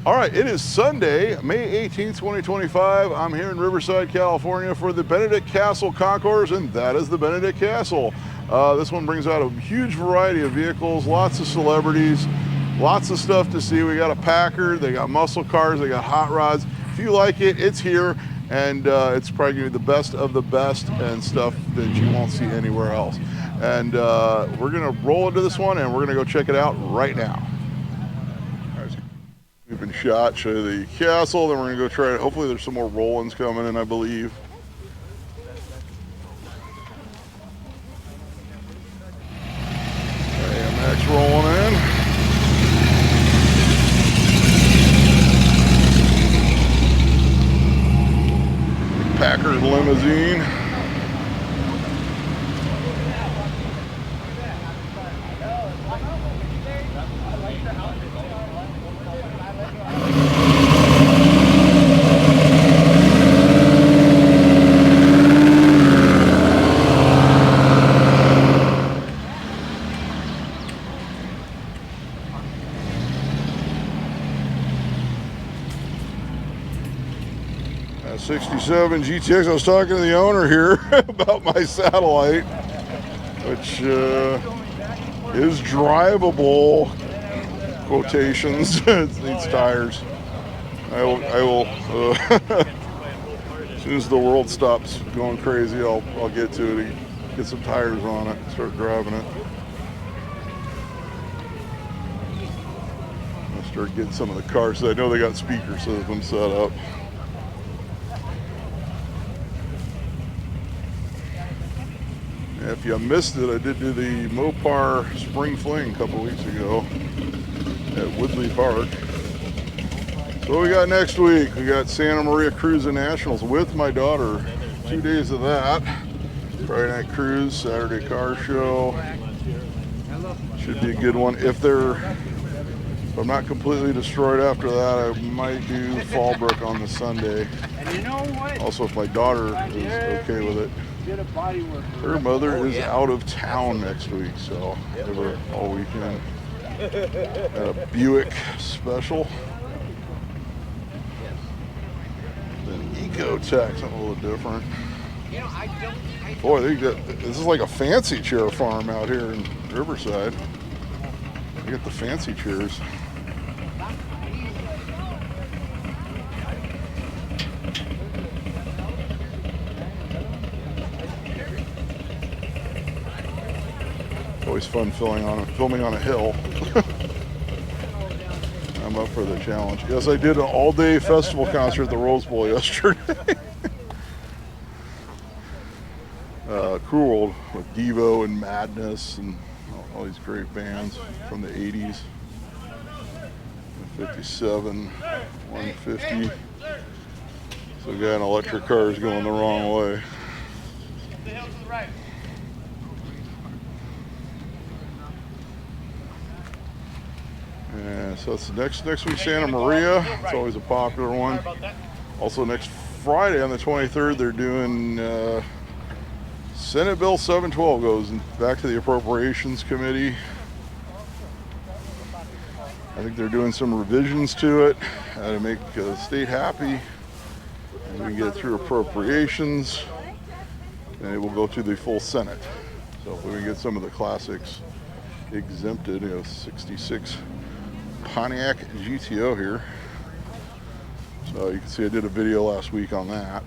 All right, it is Sunday, May 18th, 2025. I'm here in Riverside, California for the Benedict Castle Concours, and that is the Benedict Castle. This one brings out a huge variety of vehicles, lots of celebrities, lots of stuff to see. We got a Packard, they got muscle cars, they got hot rods. If you like it, it's here, and it's probably going to be the best of the best and stuff that you won't see anywhere else. And we're going to roll into this one, and we're going to go check it out right now. We've been shot, show you the castle, then we're gonna go try it. Hopefully there's some more roll-ins coming in, I believe. AMX rolling in. Packard limousine. That 67 GTX, I was talking to the owner here about my satellite, which is drivable, quotations. It needs tires. I will as soon as the world stops going crazy, I'll get to it, get some tires on it, start driving it. I'll start getting some of the cars. So I know they got speaker system set up. If you missed it, I did do the Mopar Spring Fling a couple weeks ago at Woodley Park. So what we got next week? We got Santa Maria Cruising Nationals with my daughter. 2 days of that. Friday night cruise, Saturday car show. Should be a good one. If I'm not completely destroyed after that, I might do Fallbrook on the Sunday. Also, if my daughter is okay with it. Her mother is out of town next week, so I have her all weekend at a Buick special. Then Ecotech, something a little different. Boy, this is like a fancy chair farm out here in Riverside. You get the fancy chairs. Always fun filming on a hill. I'm up for the challenge. Yes, I did an all-day festival concert at the Rose Bowl yesterday. Cool World with Devo and Madness and all these great bands from the 80s. 57, 150. So we got an electric cars going the wrong way. Yeah, so it's next week, Santa Maria. It's always a popular one. Also next Friday on the 23rd, they're doing Senate Bill 712 goes back to the Appropriations Committee. I think they're doing some revisions to it to make the state happy. And we get it through appropriations, and it will go to the full Senate. So if we can get some of the classics exempted, 66 Pontiac GTO here. So you can see I did a video last week on that.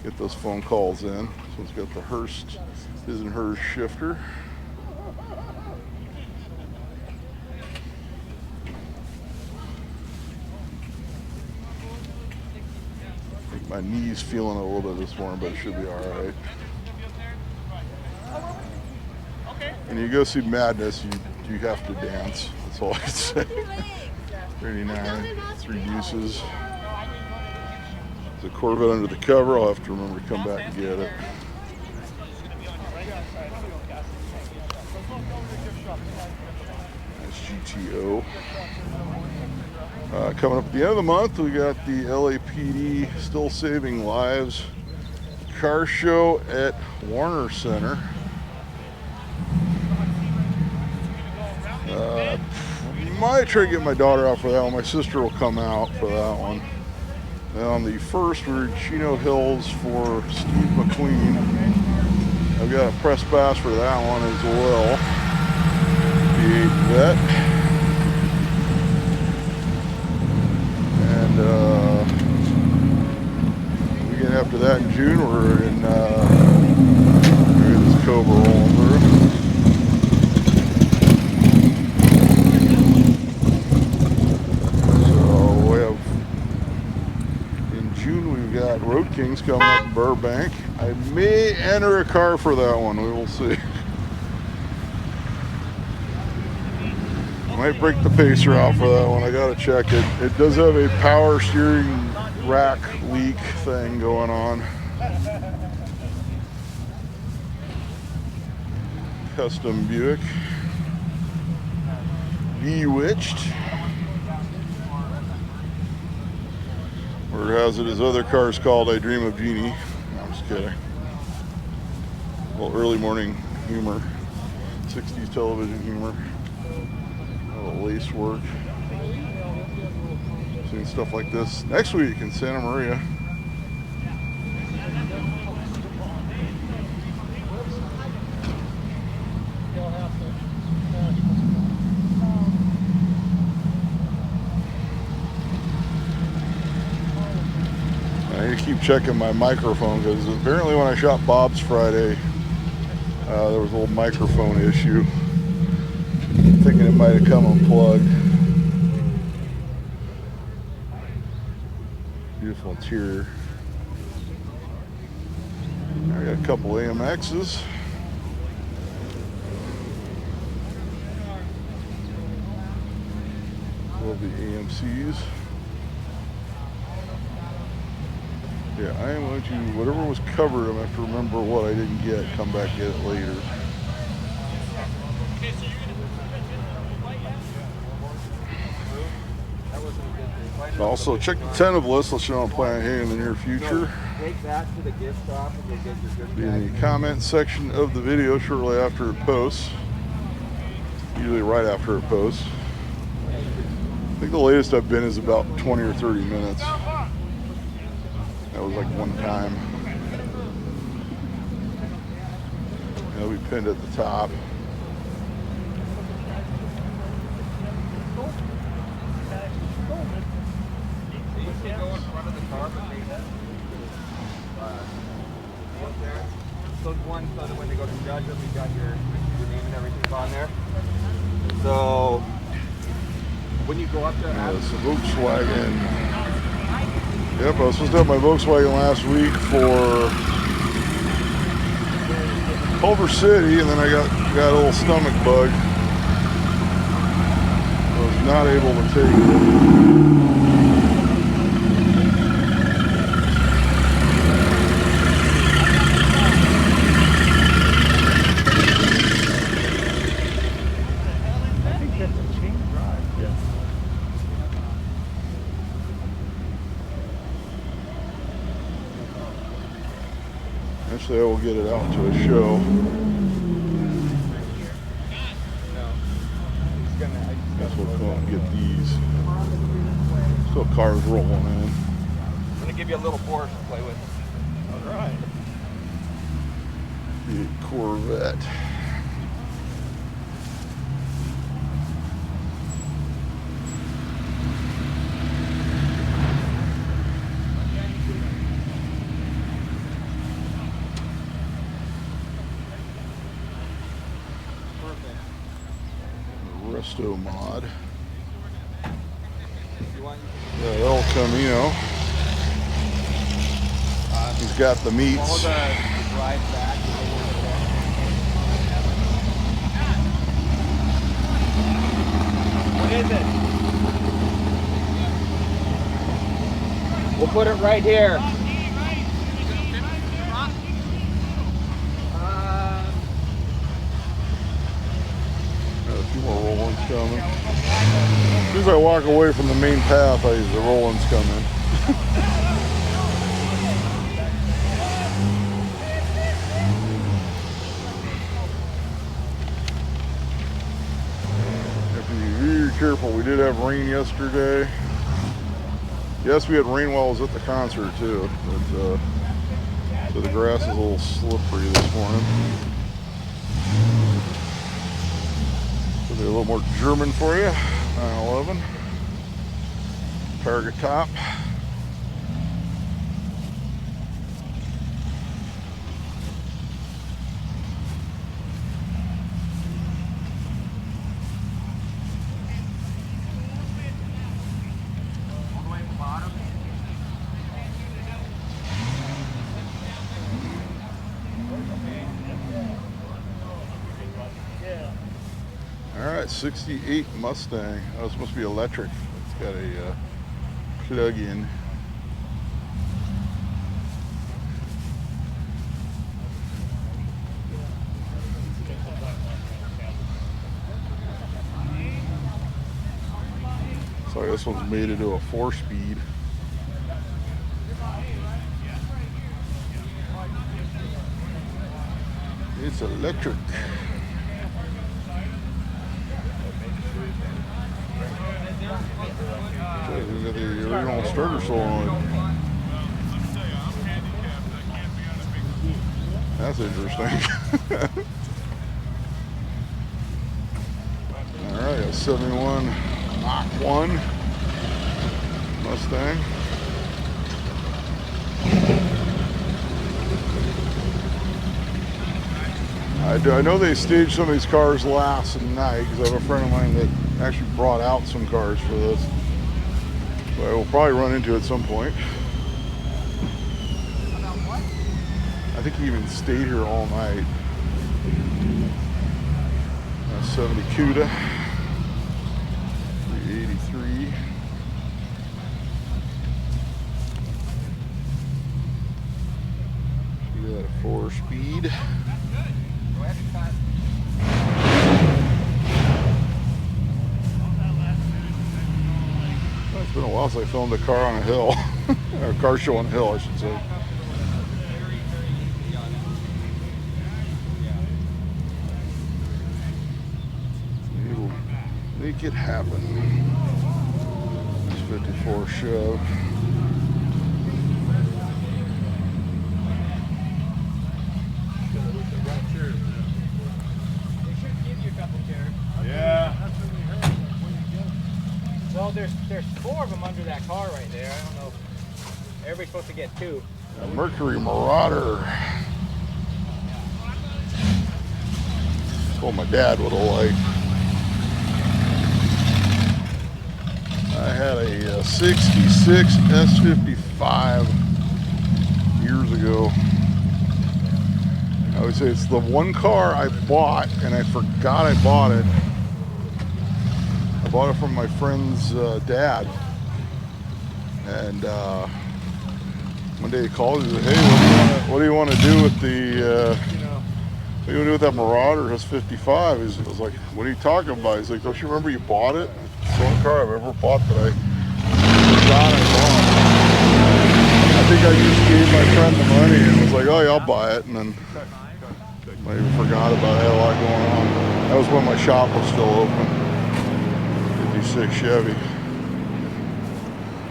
Get those phone calls in. This one's got the Hurst, his and hers shifter. I think my knee's feeling a little bit this morning, but it should be all right. When you go see Madness, you have to dance. That's all I can say. 39, 3 uses. There's a Corvette under the cover. I'll have to remember to come back and get it. That's GTO. Coming up at the end of the month, we got the LAPD Still Saving Lives car show at Warner Center. might try to get my daughter out for that one. My sister will come out for that one. And on the 1st, we're in Chino Hills for Steve McQueen. I've got a press pass for that one as well. V8 vet. And weekend after that in June, we're in this Cobra rolling through. Road Kings coming up in Burbank. I may enter a car for that one. We will see. I might break the pacer out for that one. I gotta check it. It does have a power steering rack leak thing going on. Custom Buick. Bewitched. Or as it is other cars called, I Dream of Jeannie. No, I'm just kidding. Well, early morning humor. 60s television humor. A little lace work. Seeing stuff like this next week in Santa Maria. I need to keep checking my microphone because apparently when I shot Bob's Friday, there was a little microphone issue. I'm thinking it might have come unplugged. Beautiful interior. I got a couple AMXs. Love the AMCs. Yeah, I am going to, whatever was covered, I'm going to have to remember what I didn't get, come back get it later. Also, check the tentative list. Let's show I'm planning here in the near future. Take that to the gift shop and you'll get your good Be in the comment section of the video shortly after it posts. Usually right after it posts. I think the latest I've been is about 20 or 30 minutes. That was like one time. It'll be pinned at the top. Those ones so that when they go to judge them, you got your name and everything on there. So when you go up there, it's a Volkswagen. Yep, I was supposed to have my Volkswagen last week for Culver City, and then I got a little stomach bug. I was not able to take it. Eventually I will get it out to a show. Guess we'll go and get these. Still cars rolling in. I'm going to give you a little Porsche to play with. All right. The Corvette. Resto mod. Yeah, El Camino. He's got the meats. What is it? We'll put it right here. More roll-ins coming. As soon as I walk away from the main path, the roll-ins come in. Have to be very careful. We did have rain yesterday. Yes, we had rain while I was at the concert too, but so the grass is a little slippery this morning. So do a little more German for you. 911. Target top. Alright, 68 Mustang. Oh, this must be electric. It's got a plug-in. So this one's made into a 4-speed. It's electric. We got the original starter saw on it. That's interesting. Alright, a 71 Mach 1 Mustang. I know they staged some of these cars last night because I have a friend of mine that actually brought out some cars for this. So I will probably run into it at some point. I think he even stayed here all night. 70 CUDA. 383. You got a 4-speed. It's been a while since I filmed a car on a hill, or a car show on a hill, I should say. We'll make it happen. This 54 Chev. Well, there's 4 of them under that car right there. I don't know. Everybody's supposed to get 2. A Mercury Marauder. That's what my dad would have liked. I had a 66 S55 years ago. I would say it's the one car I bought and I forgot I bought it. I bought it from my friend's dad, and one day he called and said, "Hey, what do you want to do with the? What do you want to do with that Marauder? It's 55." I was like, "What are you talking about?" He's like, "Don't you remember you bought it? It's the only car I've ever bought that I forgot I bought." I think I just gave my friend the money and was like, "Oh yeah, I'll buy it," and then I even forgot about it. I had a lot going on. That was when my shop was still open. 56 Chevy.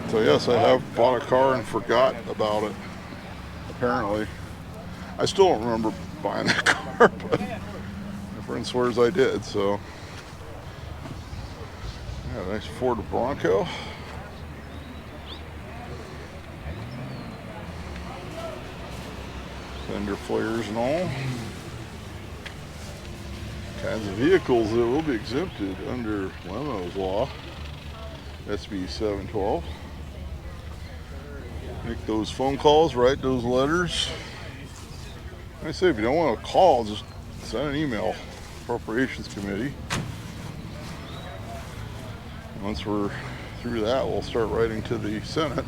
So yes, I have bought a car and forgot about it. Apparently, I still don't remember buying that car, but my friend swears I did. So, yeah, nice Ford Bronco. Fender flares and all. Kinds of vehicles that will be exempted under Lemo's law. SB 712. Make those phone calls, write those letters. I say, if you don't want to call, just send an email. Appropriations Committee. Once we're through that, we'll start writing to the Senate.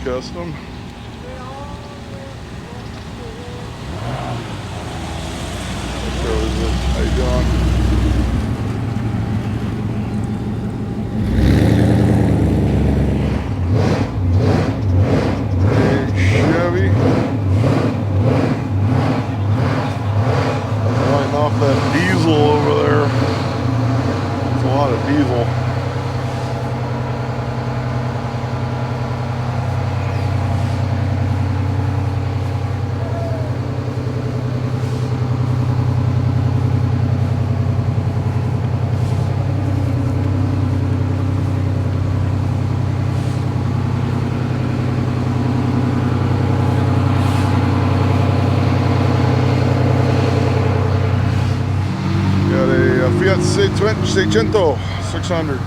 Custom. How you doing? Chevy. Lighting off that diesel over there. It's a lot of diesel. Fiat 600, 600,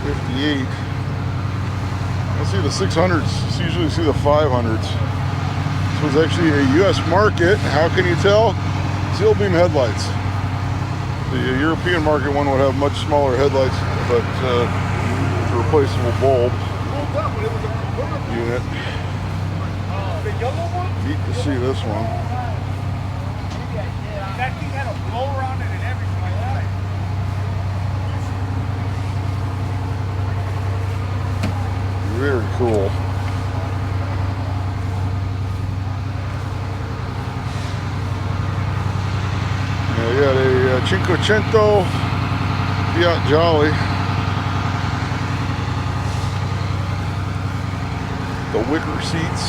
58. I see the 600s, you usually see the 500s. This was actually a US market. How can you tell? Steel beam headlights. The European market one would have much smaller headlights, but it's a replaceable bulb unit. Neat to see this one. That thing had a blower on it and everything. Very cool. Yeah, you got a 500 Fiat Jolly. The wicker seats.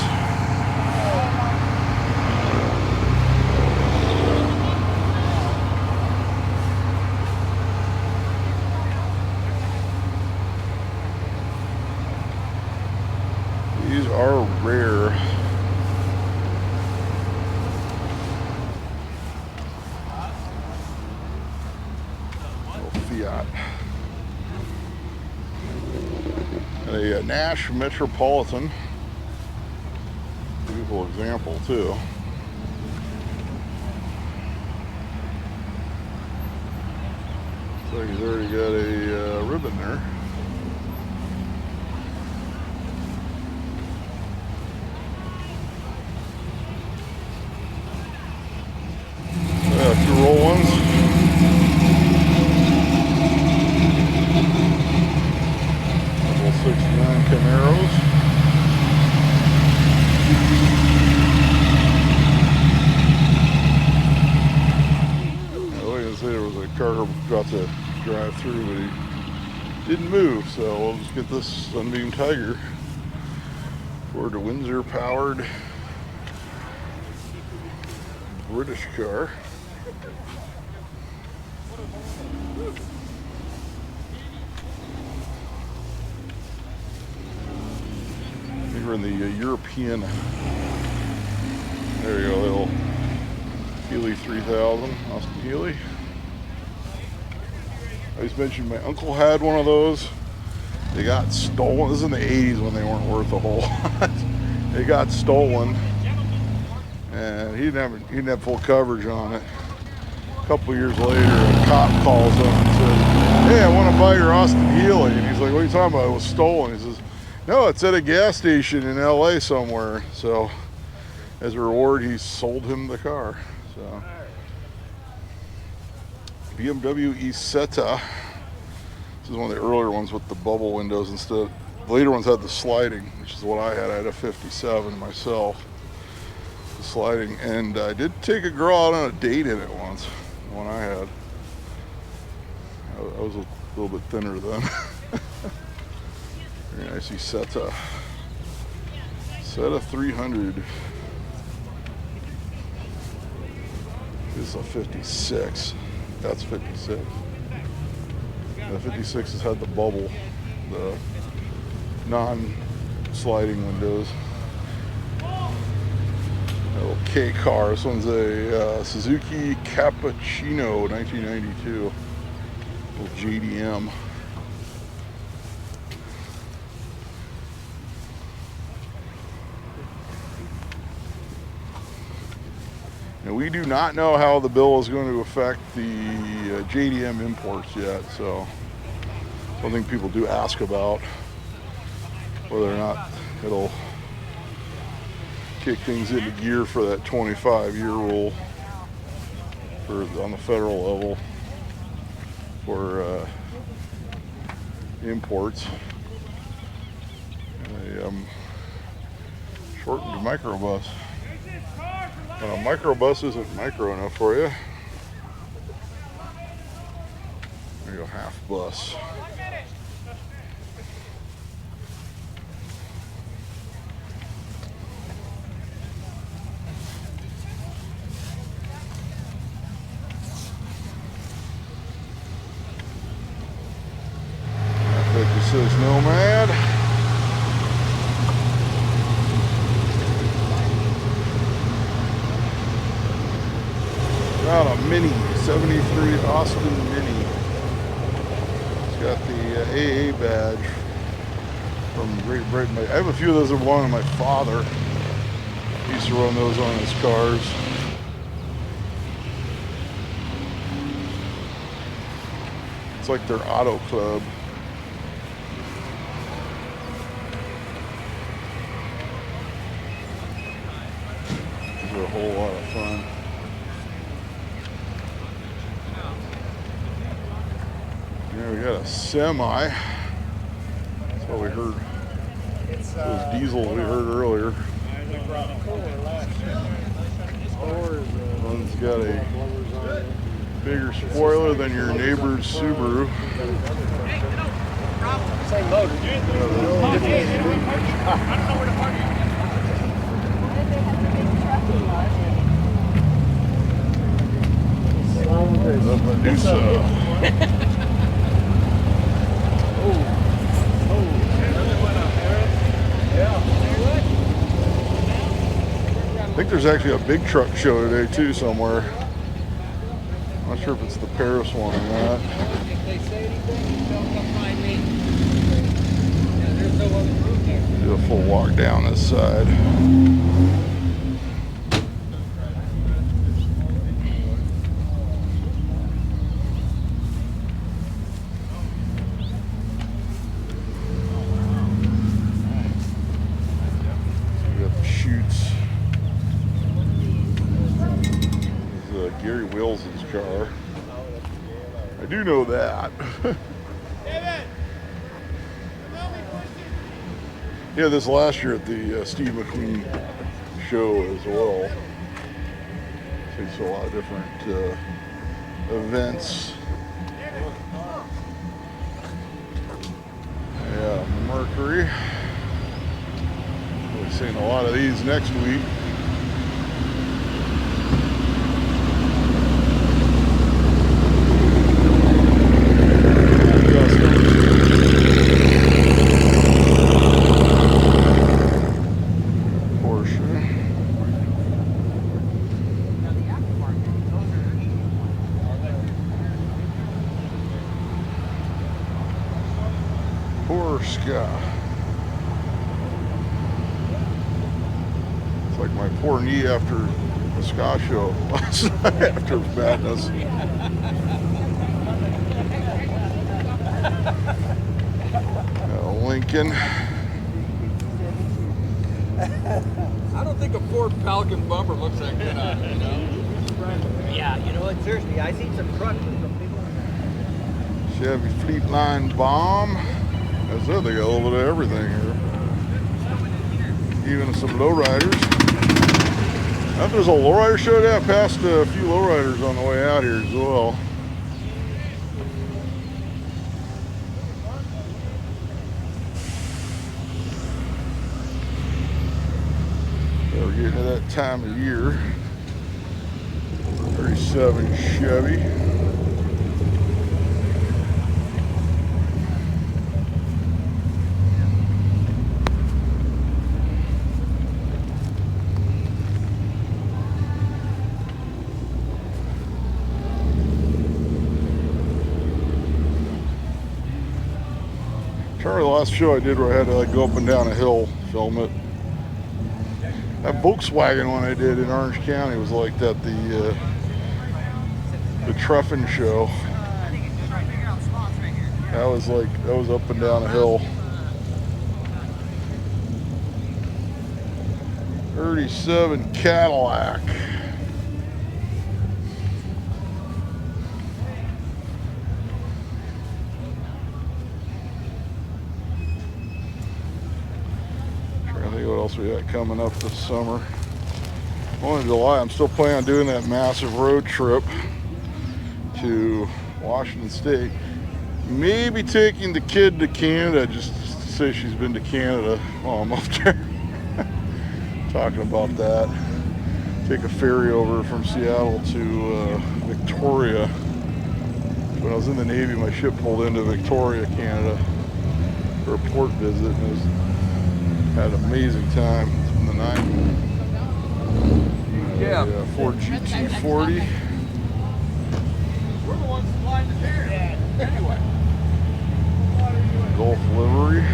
These are rare. Little Fiat. And a Nash Metropolitan. Beautiful example too. Looks like he's already got a ribbon there. Two roll ones. Level 69 Camaros. Like I said, there was a car about to drive through, but he didn't move, so we'll just get this Sunbeam Tiger. Ford Windsor powered British car. We're in the European. There you go, little Healy 3000, Austin Healy. I just mentioned my uncle had one of those. They got stolen. This is in the 80s when they weren't worth a whole lot. They got stolen, and he didn't have full coverage on it. A couple years later, a cop calls up and says, "Hey, I want to buy your Austin Healy." And he's like, "What are you talking about? It was stolen." He says, "No, it's at a gas station in LA somewhere." So as a reward, he sold him the car. So BMW Isetta. This is one of the earlier ones with the bubble windows instead. The later ones had the sliding, which is what I had. I had a 57 myself. The sliding, and I did take a girl out on a date in it once. The one I had. I was a little bit thinner then. Very nice Isetta. Isetta 300. This is a 56. That's 56. The 56 has had the bubble, the non-sliding windows. A little K car. This one's a Suzuki Cappuccino 1992. Little JDM. Now, we do not know how the bill is going to affect the JDM imports yet, so something people do ask about, whether or not It'll kick things into gear for that 25-year rule on the federal level for imports. Shortened to microbus. But a microbus isn't micro enough for you. There you go, half bus. It says Nomad. Got a Mini, 73 Austin Mini. It's got the AA badge from Great Britain. I have a few of those that belong to my father. He used to run those on his cars. It's like their auto club. These are a whole lot of fun. Yeah, we got a semi. That's what we heard. Those diesels we heard earlier. One's got a bigger spoiler than your neighbor's Subaru. Same motor. I think there's actually a big truck show today too somewhere. I'm not sure if it's the Paris one or not. If they say anything, don't come find me. Yeah, there's no other room here. Do a full walk down this side. We got the chutes. This is Gary Wills' car. I do know that. Yeah, this last year at the Steve McQueen show as well. So you saw a lot of different events. Yeah, Mercury. We'll be seeing a lot of these next week. It's like my poor knee after the ska show last night after madness. Got a Lincoln. I don't think a Ford Falcon bumper looks that good on it, you know? Yeah, you know what? Seriously, I seen some trucks with some people. Chevy Fleetline Bomb. That's it, they got a little bit of everything here. Even some lowriders. Now there's a lowrider show down. Passed a few lowriders on the way out here as well. So we're getting to that time of year. 37 Chevy. The last show I did where I had to like go up and down a hill, film it. That Volkswagen one I did in Orange County was like that, the Truffin show. That was up and down a hill. 37 Cadillac. Trying to think what else we got coming up this summer. Well, in July, I'm still planning on doing that massive road trip to Washington State. Maybe taking the kid to Canada just to say she's been to Canada while I'm up there. Talking about that. Take a ferry over from Seattle to Victoria. When I was in the Navy, my ship pulled into Victoria, Canada for a port visit, and it was, had an amazing time. It's from the 9 Ford GT40. We're the ones flying the beer. Anyway. Golf livery.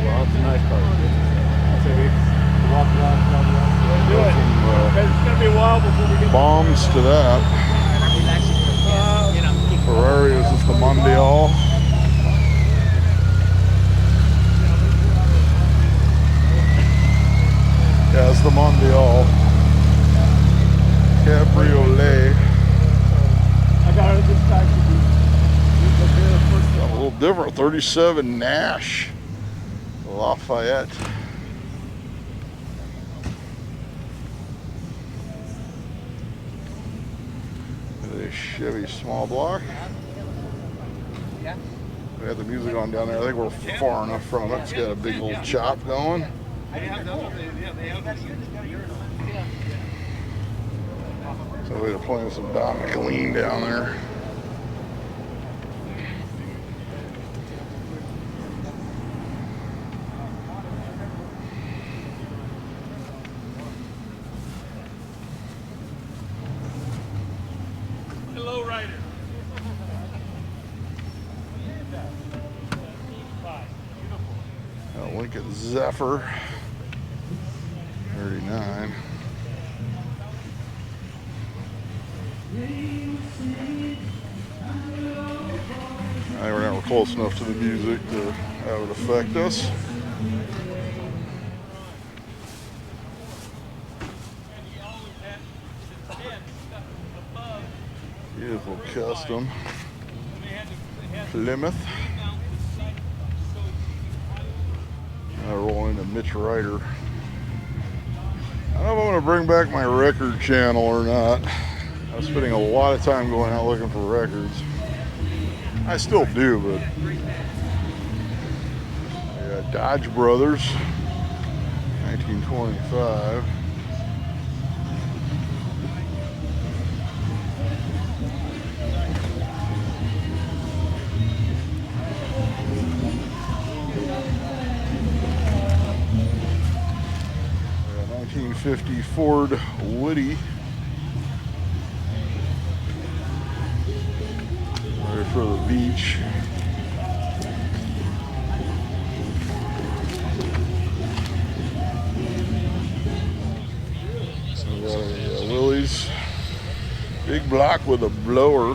Well, it's a nice car. So we walk around. Do it. Because it's going to be a while before we get Bombs to that. Ferrari is just the Mondial. Yeah, it's the Mondial. Cabriolet. I got it this time. A little different. 37 Nash. Lafayette. A Chevy small block. Yeah. We had the music on down there. I think we're far enough from it. It's got a big little chop going. So we're playing some Don McLean down there. Hello, Ryder. Lincoln Zephyr 39. We're never close enough to the music to have it affect us. Beautiful custom Plymouth. I roll into Mitch Ryder. I don't know if I'm going to bring back my record channel or not. I'm spending a lot of time going out looking for records. I still do, but yeah, Dodge Brothers, 1925. Yeah, 1950 Ford Woody. For the beach. So we got a Willys big block with a blower.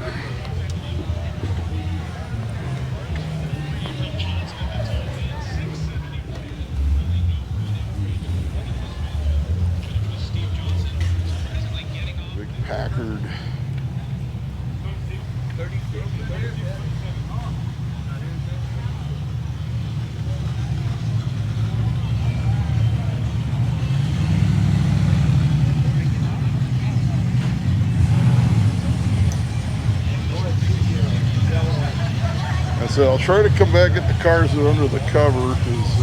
Big Packard. So I'll try to come back at the cars that are under the cover, because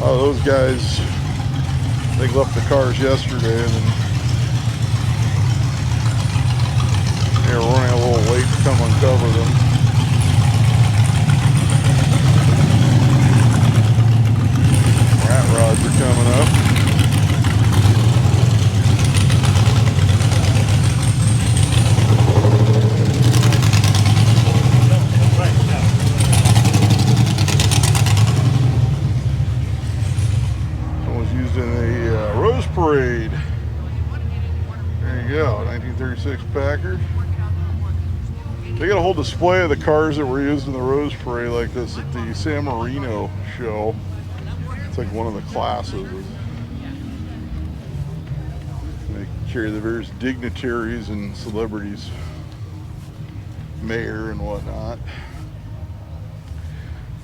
those guys, they left the cars yesterday and then they were running a little late to come uncover them. Rat rods are coming up. Parade. There you go, 1936 Packard. They got a whole display of the cars that were used in the Rose Parade like this at the San Marino show. It's like one of the classes. They carry the various dignitaries and celebrities, mayor and whatnot.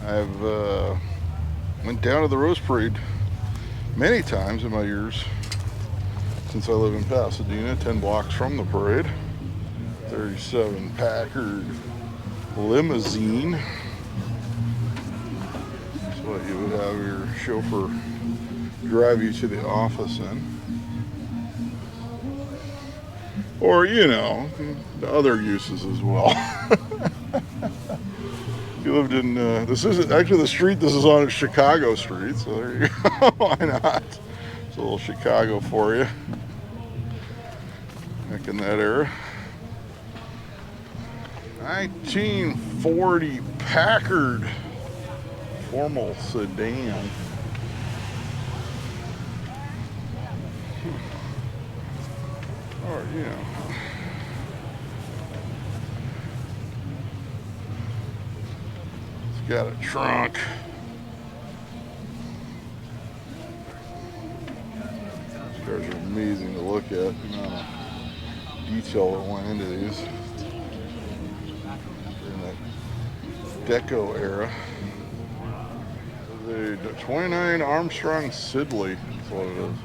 I've went down to the Rose Parade many times in my years since I live in Pasadena, 10 blocks from the parade. 37 Packard limousine. That's what you would have your chauffeur drive you to the office in. Or, you know, the other uses as well. You lived in, this isn't actually the street this is on, is Chicago Street, so there you go. Why not? It's a little Chicago for you. Back in that era. 1940 Packard formal sedan. Or, you know. It's got a trunk. These cars are amazing to look at. The amount of detail that went into these. In that Deco era. The 29 Armstrong Sidley is what it is.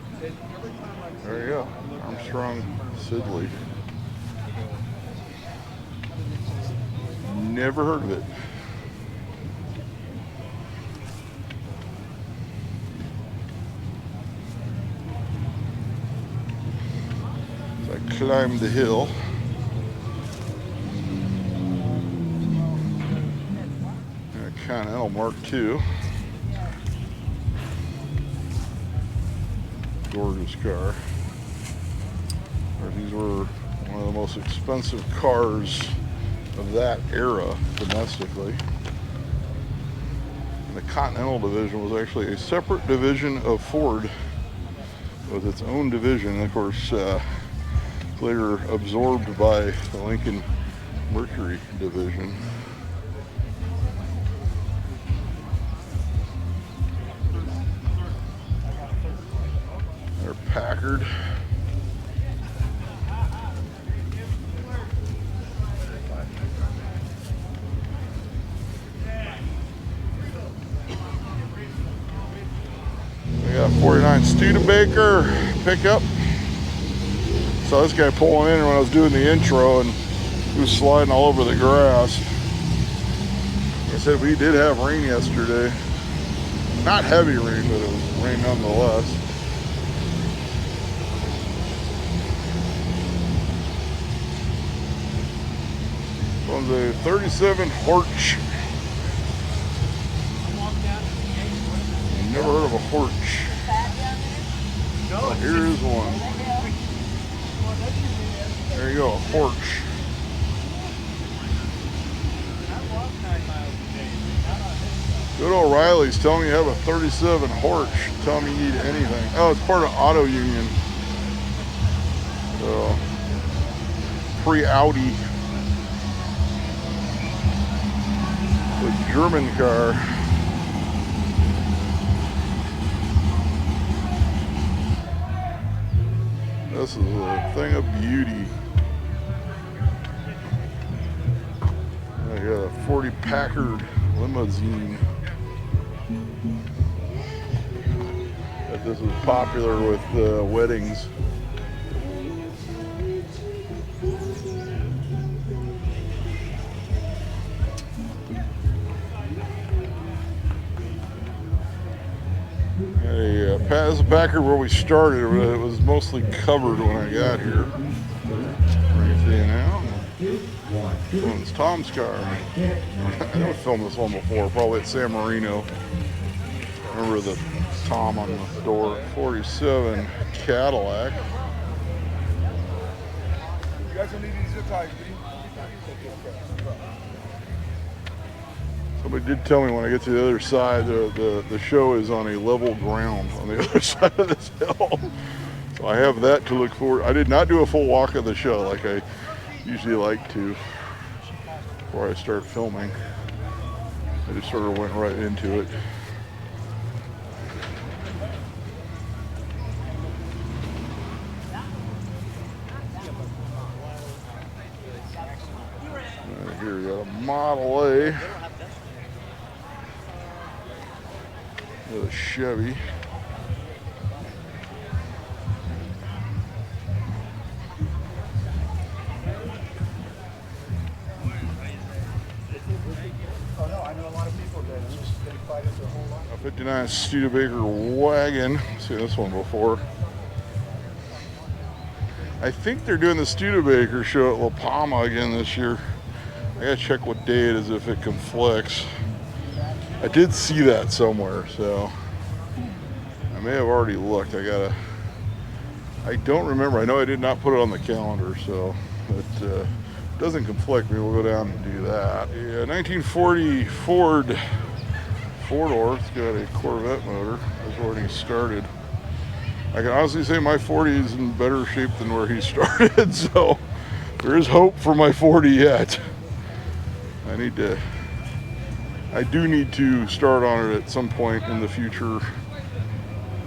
There you go. Armstrong Sidley. Never heard of it. So I climbed the hill. Continental Mark II. Gorgeous car. These were one of the most expensive cars of that era domestically. And the Continental division was actually a separate division of Ford with its own division, and of course later absorbed by the Lincoln Mercury division. They're Packard. We got 49 Studebaker pickup. Saw this guy pulling in when I was doing the intro, and he was sliding all over the grass. Like I said, we did have rain yesterday. Not heavy rain, but it was rain nonetheless. This one's a 37 Horch. Never heard of a Horch. Well, here is one. There you go, a Horch. Good O'Reilly's telling me you have a 37 Horch. Tell me you need anything. Oh, it's part of Auto Union. So, pre-Audi. The German car. This is a thing of beauty. I got a 40 Packard limousine. That this is popular with weddings. This is a Packard where we started, but it was mostly covered when I got here. Bring it to you now. This one's Tom's car. I never filmed this one before, probably at San Marino. Remember the Tom on the door. 47 Cadillac. You guys don't need any zip ties, do you? Somebody did tell me when I get to the other side, the show is on a level ground on the other side of this hill. So I have that to look forward. I did not do a full walk of the show like I usually like to. before I start filming. I just sort of went right into it. Right here we got a Model A. Got a Chevy. A 59 Studebaker wagon. I've seen this one before. I think they're doing the Studebaker show at La Palma again this year. I gotta check what day it is if it conflicts. I did see that somewhere, so I may have already looked. I don't remember. I know I did not put it on the calendar, so it doesn't conflict. Maybe we'll go down and do that. Yeah, 1940 Ford four-door. It's got a Corvette motor. That's already started. I can honestly say my 40 is in better shape than where he started, so there is hope for my 40 yet. I do need to start on it at some point in the future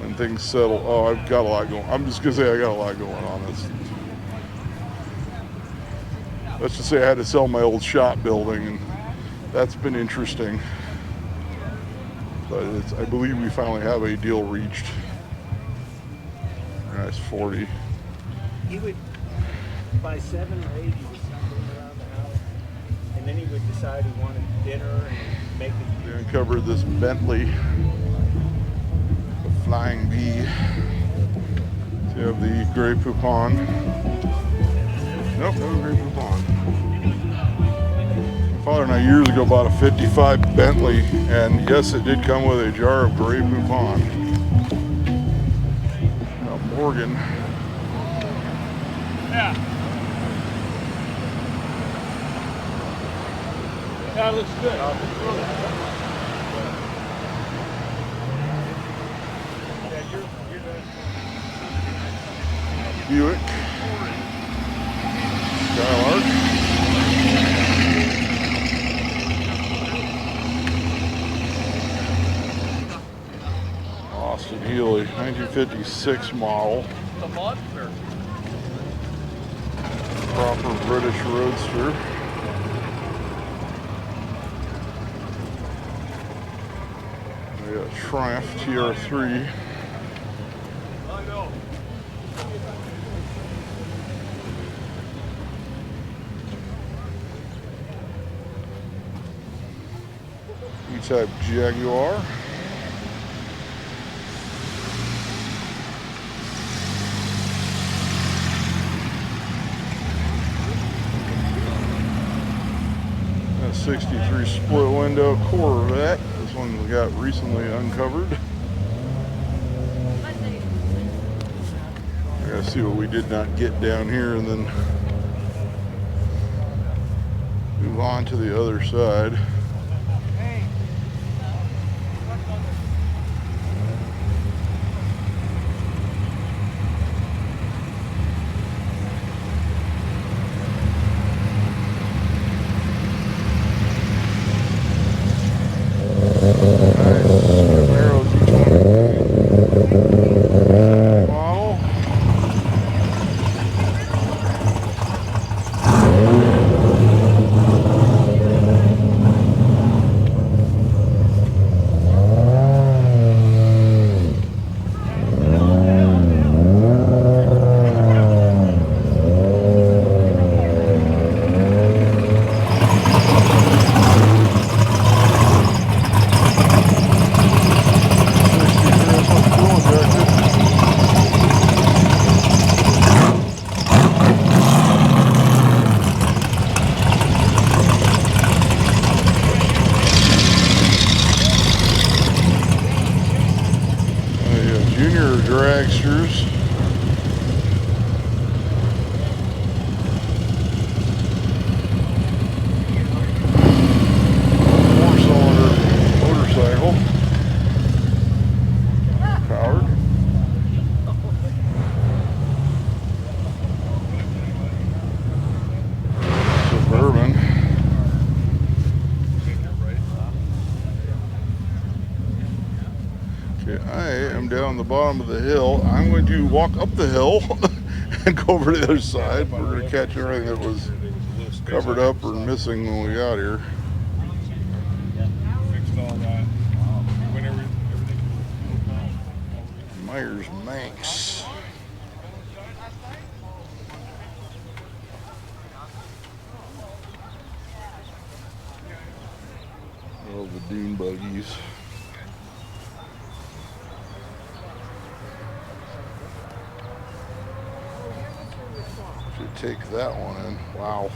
when things settle. Oh, I've got a lot going. I'm just gonna say I got a lot going on. Let's just say I had to sell my old shop building, and that's been interesting. But I believe we finally have a deal reached. Nice 40. He would, by 7 or 8, he was something around the house, and then he would decide he wanted dinner and make it. We uncovered this Bentley, the Flying V. So you have the Grey Poupon. Nope, no Grey Poupon. My father and I years ago bought a 55 Bentley, and yes, it did come with a jar of Grey Poupon. Now Morgan. Yeah. That looks good. Buick. Skylark. Austin Healey, 1956 model. The monster. Proper British roadster. We got Triumph TR3. I know. E-Type Jaguar. That 63 split window Corvette. This one we got recently uncovered. I gotta see what we did not get down here and then move on to the other side. Junior dragsters. Four-cylinder motorcycle. Powered. Suburban. Okay, I am down the bottom of the hill. I'm going to walk up the hill and go over to the other side. We're going to catch everything that was covered up or missing when we got here. Fixed all that. Whenever Myers Manx. Oh, the dune buggies. Should take that one in. Wow.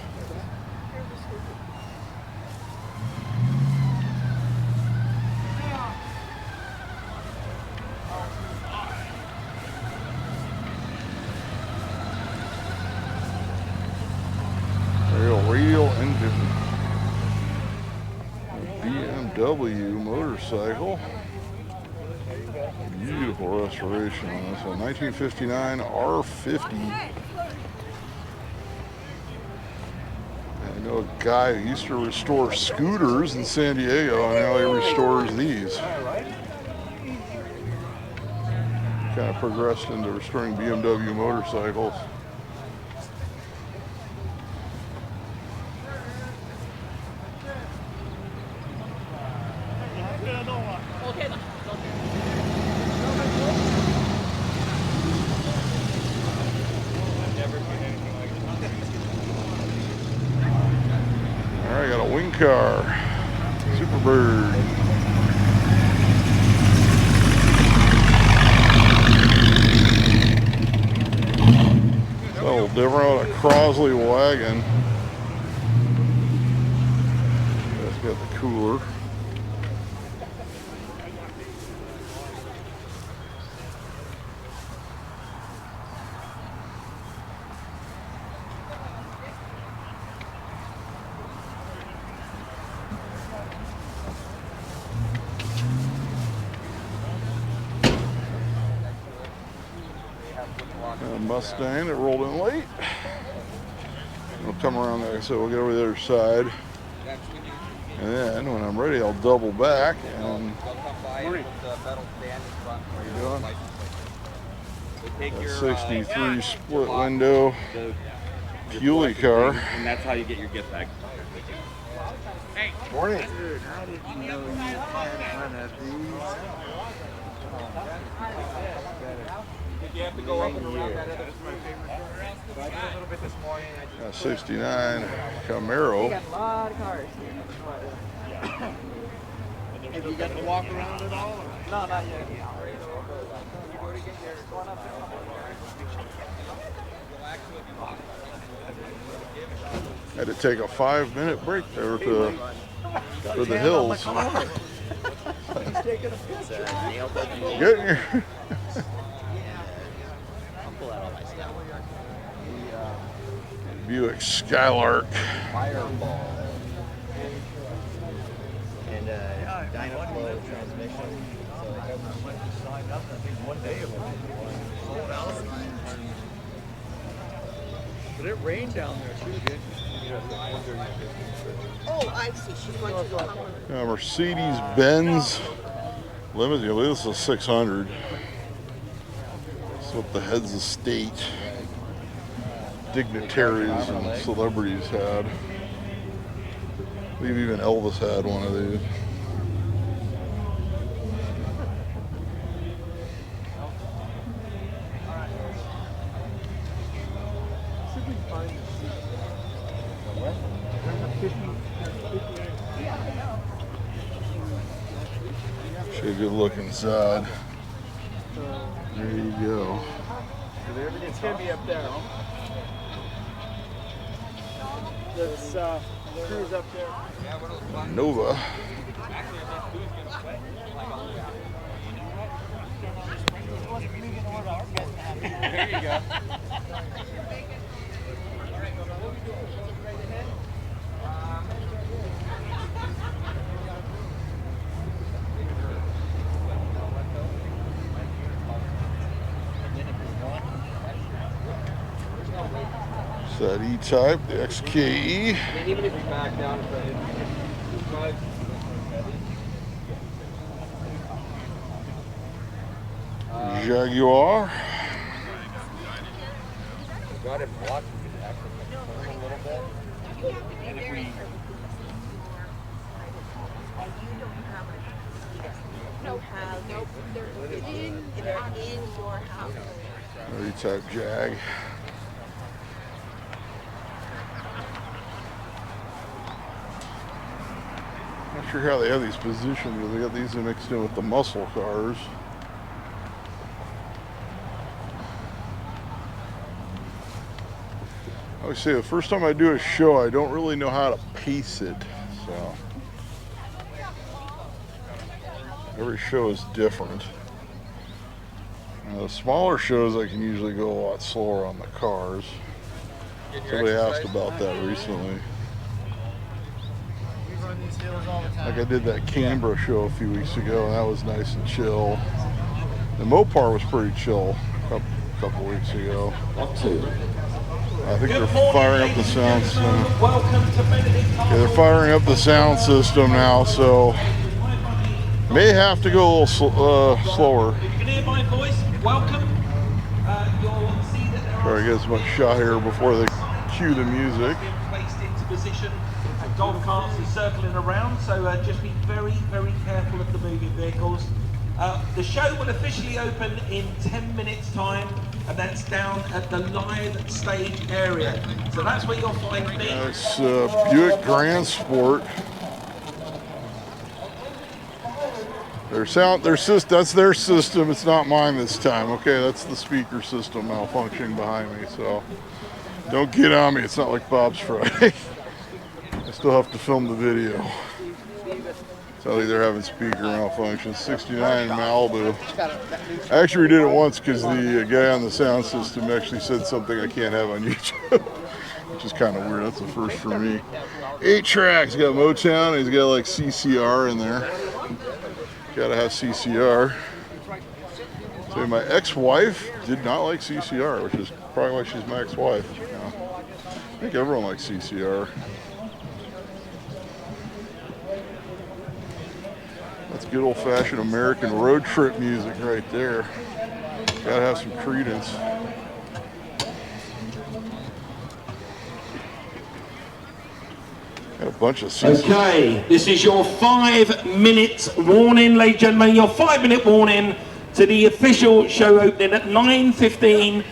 Radial engine. BMW motorcycle. Beautiful restoration on this one. 1959 R50. I know a guy who used to restore scooters in San Diego, and now he restores these. Kind of progressed into restoring BMW motorcycles. Alright, got a wing car. Superbird. It's a little different, a Crosley wagon. That's got the cooler. Mustang that rolled in late. We'll come around there, so we'll get over the other side. And then when I'm ready, I'll double back and a 63 split window Pewley car. And that's how you get your gift bag. Hey, morning. Dude, I didn't know you had one of these. Did you have to go up and around that other so I did a little bit this morning. A 69 Camaro. We got a lot of cars here. Have you got to walk around at all? No, not yet. Had to take a 5-minute break there for the hills. He's taking a picture. Getting here. Buick Skylark. Fireball. And Dynaflow transmission. So I went to sign up, I think one day it was sold out. But it rained down there too, didn't it? Oh, I see. She's going to the Mercedes-Benz limited. I believe this is a 600. That's what the heads of state, dignitaries, and celebrities had. I believe even Elvis had one of these. Should a good look inside. There you go. It's going to be up there. Let's cruise up there. Nova. There you go. That E-Type, the XKE. Even if you back down, Jaguar. Got it blocked. You could actually turn a little bit. And if we Nope. They're in your house. Type Jag. Not sure how they have these positioned, but they got these mixed in with the muscle cars. I always say the first time I do a show, I don't really know how to pace it, so every show is different. The smaller shows I can usually go a lot slower on the cars. Somebody asked about that recently. Like I did that Canberra show a few weeks ago, and that was nice and chill. The Mopar was pretty chill a couple weeks ago. I think they're firing up the sound system. Yeah, they're firing up the sound system now, so may have to go a little slower. If you can hear my voice, welcome. You'll see that there Try to get as much shot here before they cue the music. placed into position and golf carts are circling around, so just be very, very careful of the moving vehicles. The show will officially open in 10 minutes time, and that's down at the live stage area. So that's where you'll find me. It's Buick Grand Sport. That's their system. It's not mine this time. Okay, that's the speaker system malfunctioning behind me. So don't get on me. It's not like Bob's Friday. I still have to film the video. Sounds like they're having speaker malfunction. 69 Malibu. Actually, we did it once because the guy on the sound system actually said something I can't have on YouTube, which is kind of weird. That's the first for me. 8 tracks. Got Motown. He's got like CCR in there. Gotta have CCR. So my ex-wife did not like CCR, which is probably why she's my ex-wife. I think everyone likes CCR. That's good old-fashioned American road trip music right there. Gotta have some Credence. Got a bunch of CCR. Okay, this is your 5 minute warning, ladies and gentlemen. Your 5-minute warning to the official show opening at 9:15,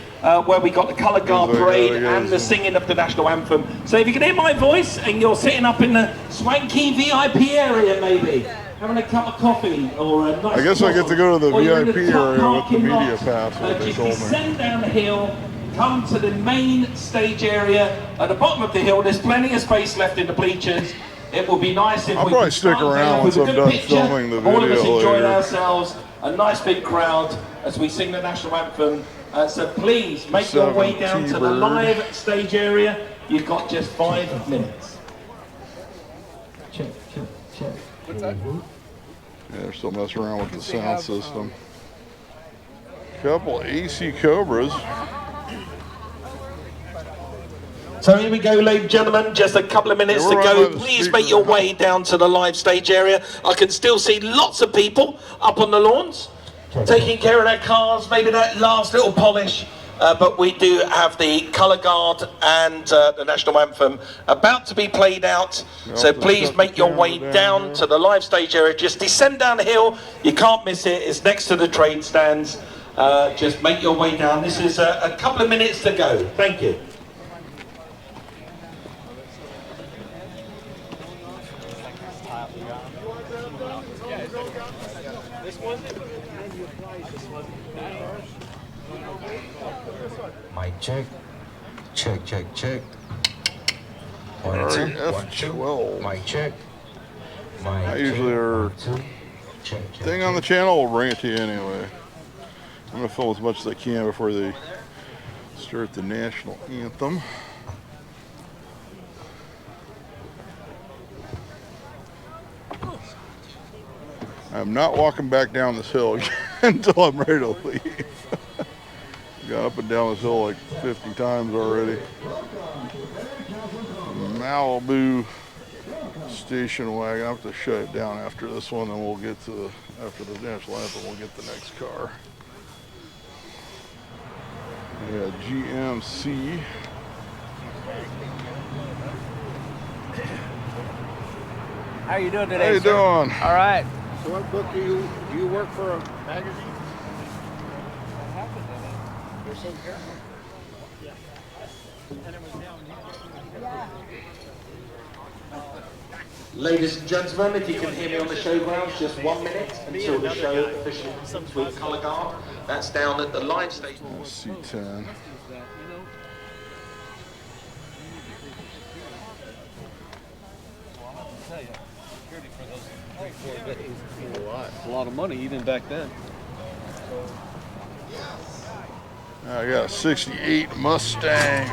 where we got the colour guard parade and the singing of the national anthem. So if you can hear my voice and you're sitting up in the swanky VIP area, maybe having a cup of coffee or a nice I guess I get to go to the or you're in VIP top area with the parking media lot, pass, what they just told me. descend down the hill, come to the main stage area. At the bottom of the hill, there's plenty of space left in the bleachers. It will be nice if I'll we probably can stick start around there once with a I'm good done picture filming the of all of us video enjoying later. ourselves, a nice big crowd as we sing the national anthem. So please make your way down to the T-Bird. live stage area. You've got just 5 minutes. Check. What's that? Yeah, they're still messing around with the sound system. Couple AC Cobras. So here we go, ladies and gentlemen, just a couple of minutes Yeah, to we're go. right by the Please speaker. make your way down to the live stage area. I can still see lots of people up on the lawns, taking care of their cars, maybe that last little polish. But we do have the colour guard and the national anthem about to be played out. So please make your way down to the live stage area. Just descend down the hill. You can't miss it. It's next to the trade stands. Just make your way down. This is a couple of minutes to go. Thank you. Mic check. Check. 1, 2, 1, 2. F12. Mic check. I usually are Check. thing on the channel will bring it to you anyway. I'm gonna film as much as I can before they start the national anthem. I'm not walking back down this hill again until I'm ready to leave. Got up and down this hill like 50 times already. Malibu station wagon. I have to shut it down after this one, and we'll get to after the national anthem. We'll get the next car. Yeah, GMC. How are you doing today, How you sir? doing? All right. So what book do you work for a magazine? You're so careful. Ladies and gentlemen, if you can hear me on the showgrounds, just 1 minute until the show officially begins with Colour Guard. That's down at the live stage. C10. A lot of money even back then. I got a 68 Mustang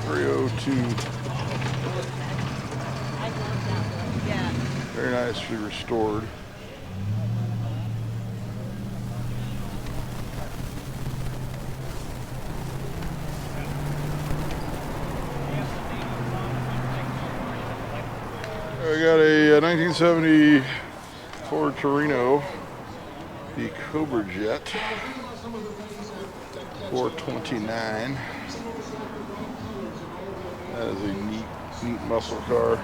302. Yeah. Very nicely restored. I got a 1970 Ford Torino, the Cobra Jet, 429. That is a neat muscle car.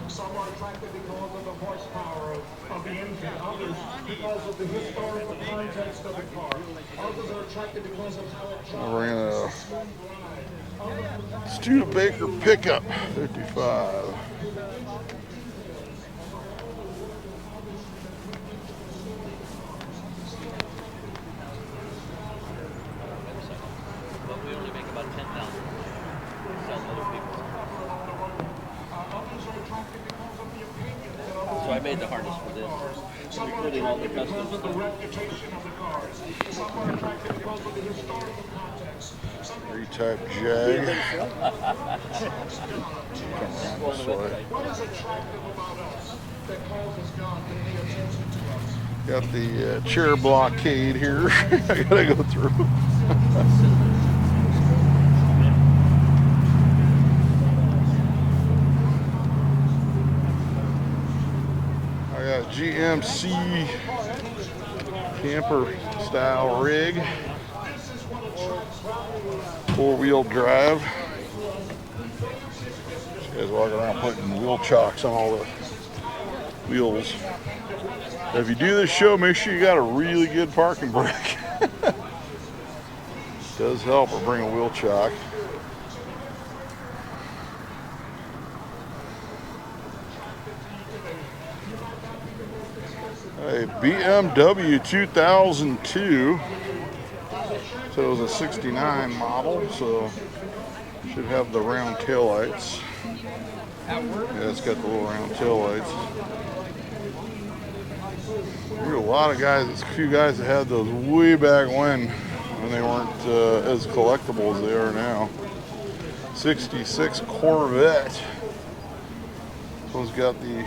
Some are attracted because of the horsepower of the engine, others because of the historical context of the car. Others are attracted because of how it I ran a Studebaker pickup, 55. But we only make about 10,000. Sell to other people. So I made the harness for this, including all the custom the reputation of the cars. Some are attracted because of the historical context. Retype Jag. What is attractive about us that causes God to pay attention to us? Got the chair blockade here. I gotta go through. I got GMC camper style rig, 4-wheel drive. These guys walking around putting wheel chocks on all the wheels. Now, if you do this show, make sure you got a really good parking brake. Does help or bring a wheel chock. A BMW 2002. So it was a 69 model, so should have the round taillights. Yeah, it's got the little round taillights. There were a lot of guys, a few guys that had those way back when they weren't as collectible as they are now. 66 Corvette. So it's got the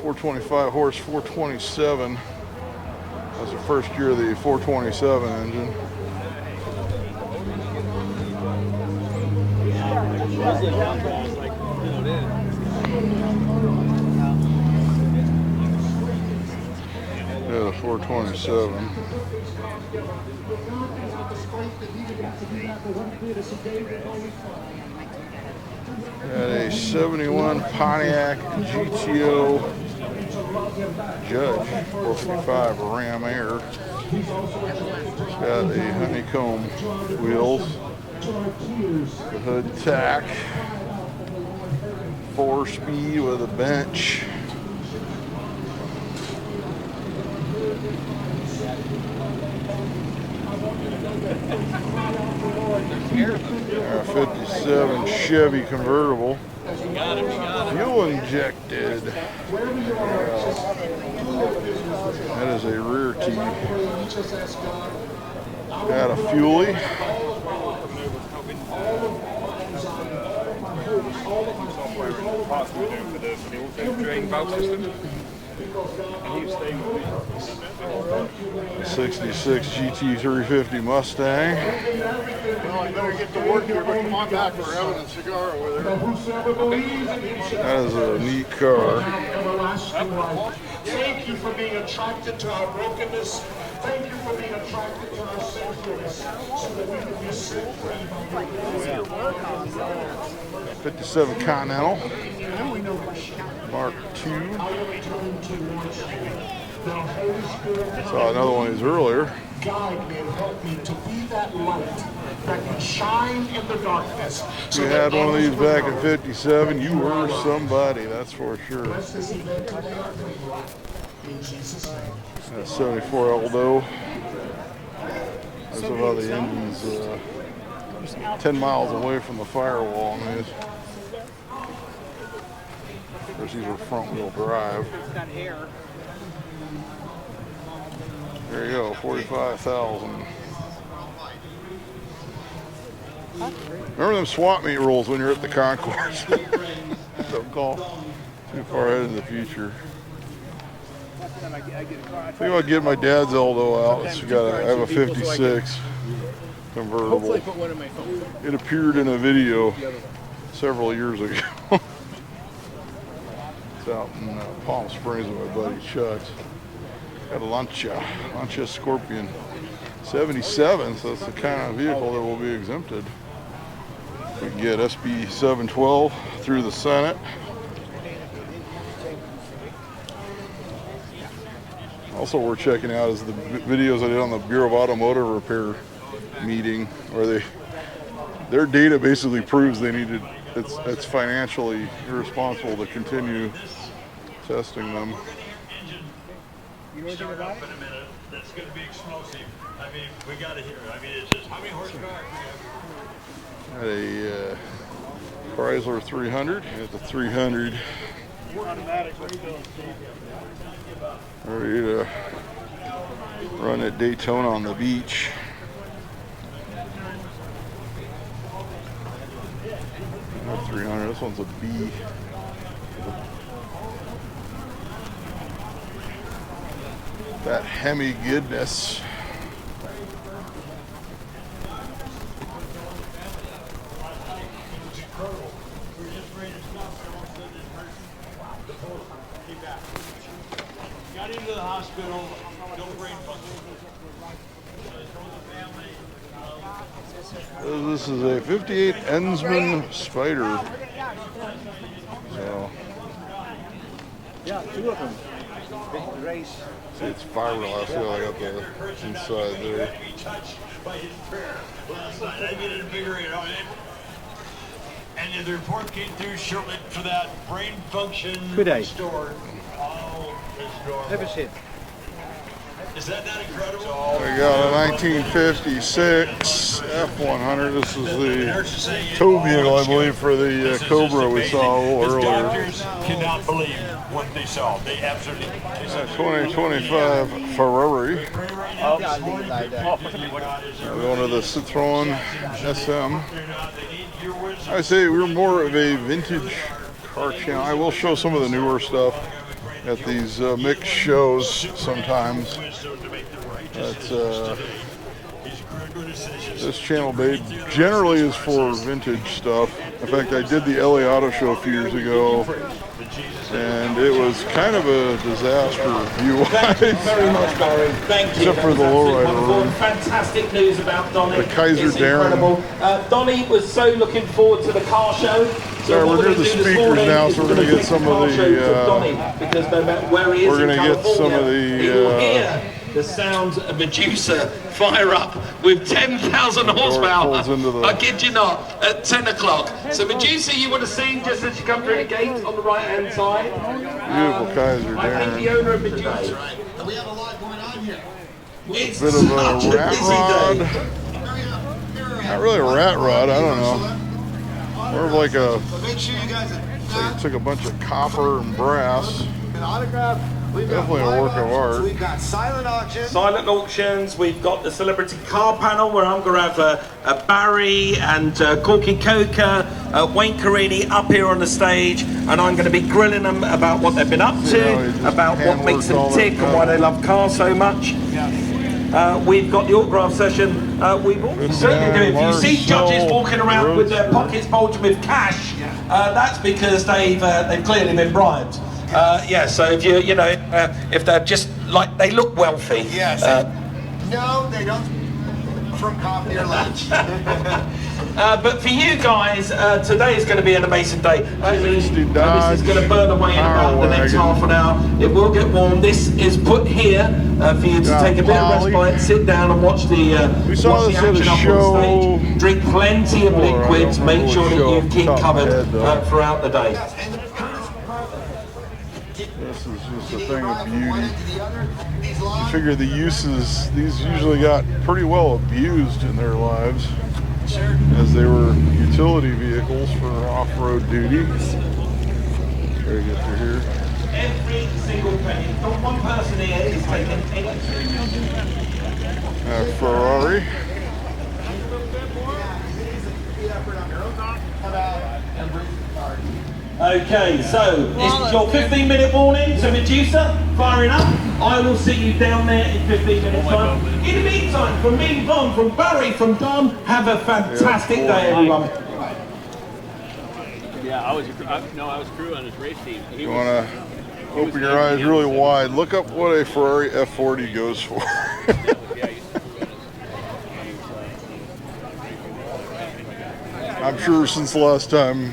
425 horse 427. That's the first year of the 427 engine. Yeah, the 427. Got a 71 Pontiac GTO Judge 455 Ram Air. It's got a honeycomb wheels, the hood tack, 4-speed with a bench. A 57 Chevy convertible. Fuel injected. That is a rear T. Got a fuelie. Software and parts we do for the filtering valve system. '66 GT350 Mustang. Well, I better get to work here, but come on back. We're having a cigar over there. That is a neat car. Thank you for being attracted to our brokenness. Thank you for being attracted to our sinfulness, so that we can be set free by your grace. 57 Continental. Mark II. Saw another one of these earlier. Guide me and help me to be that light that can shine in the darkness. If you had one of these back in '57, you were somebody, that's for sure. Bless this event today, I pray, in Jesus' name. That 74 Aldo. That's about the engine's 10 miles away from the firewall on these. Of course, these are front wheel drive. It's got air. There you go, 45,000. Remember them swap meet rules when you're at the concourse? Don't call too far ahead in the future. I think I'll get my dad's Aldo out. I have a '56 convertible. Hopefully put one in my phone. It appeared in a video several years ago. It's out in Palm Springs with my buddy Chuck's. Got a Lancia Scorpion 77, so that's the kind of vehicle that will be exempted. We can get SB 712 through the Senate. Also, we're checking out is the videos I did on the Bureau of Automotive Repair meeting, where their data basically proves they needed. It's financially irresponsible to continue testing them. You know anything about it? In a minute, that's going to be explosive. I mean, we got to hear it. I mean, it's just how many horsepower? Got a Chrysler 300. Got the 300. Automatic. Ready to run at Daytona on the beach. That 300. This one's a B. That Hemi goodness. Got into the hospital, no brain function. This is a 58 Ensman Spider. So, Yeah, two of them. Big race. see, it's fiberglass. See how I got the inside there. Be touched by his prayer last night. I needed to figure it out. And the report came through shortly for that brain function restored. All restored. Never seen. Is that not incredible? We got a 1956 F100. This is the tow vehicle, I believe, for the Cobra we saw a little His earlier. doctors cannot believe what they saw. They absolutely. 2025 Ferrari. Going to the Citroen SM. I say we're more of a vintage car channel. I will show some of the newer stuff at these mixed shows sometimes. That's this channel generally is for vintage stuff. In fact, I did the LA Auto Show a few years ago, and it was kind of a disaster view-wise. Thank you very much, Barry. Thank you. Except for the lowrider room. Fantastic news about Donnie. The Kaiser It's Darren. incredible. Donnie was so looking forward to the car show. So what we're near the gonna do this speakers morning now, is so we're going to get some of car show to the. Donnie, because no matter where he is We're going in to get some of California, he will the. hear the sounds of Medusa fire up with 10,000 horsepower. pulls into the- I kid you not, at 10 o'clock. So Medusa you would have seen just as you come through the gate on the right hand side. Beautiful Kaiser I think the Darren. owner of Medusa. We have a lot going on here. It's Bit of such a rat busy rod. day. Not really a rat rod. I don't know. More of like a. Make sure you guys It took a bunch of copper and brass. an autograph Definitely a work of art. We've got silent auctions. Silent auctions. We've got the celebrity car panel where I'm going to have a Barry and Corky Coker, Wayne Carini up here on the stage, and I'm going to be grilling them about what they've been up to, about what makes them tick and why they love cars so much. We've got the autograph session. We will certainly do it. If you see judges walking around with their pockets bulging with cash, that's because they've clearly been bribed. Yeah, so if you know, if they're just like, they look wealthy. Yes. No, they don't. From coffee or lunch. But for you guys, today is going to be an amazing day. This is going to burn away in about the next half an hour. It will get warm. This is put here for you to take a bit of respite, sit down and watch the action up on stage. Drink plenty of liquids. Make sure that you keep covered throughout the day. This is just a thing of beauty. You figure the uses, these usually got pretty well abused in their lives, as they were utility vehicles for off-road duty. Try to get through here. Every single penny. Not one person here is taking any. Ferrari. Okay, so this is your 15-minute warning to Medusa, firing up. I will see you down there in 15 minutes time. In the meantime, from me, Von, from Barry, from Don, have a fantastic day, everyone. Yeah, I was crew on his race team. You want to open your eyes really wide. Look up what a Ferrari F40 goes for. I'm sure since the last time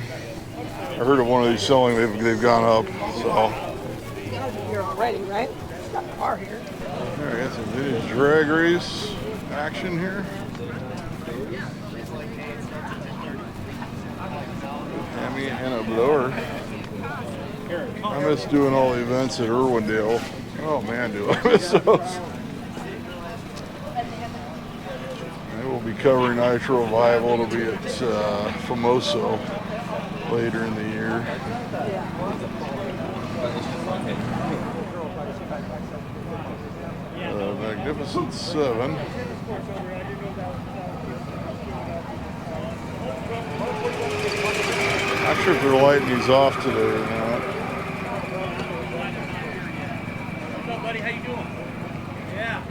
I heard of one of these selling, they've gone up. So. You're already right. Got a car here. There, we got some vintage drag race action here. Hammy and a blower. I miss doing all the events at Irwindale. Oh man, do I miss those. We'll be covering Nitro Revival. It'll be at Famoso later in the year. Magnificent 7. Not sure if they're lighting these off today or not. What's up, buddy? How you doing? Yeah.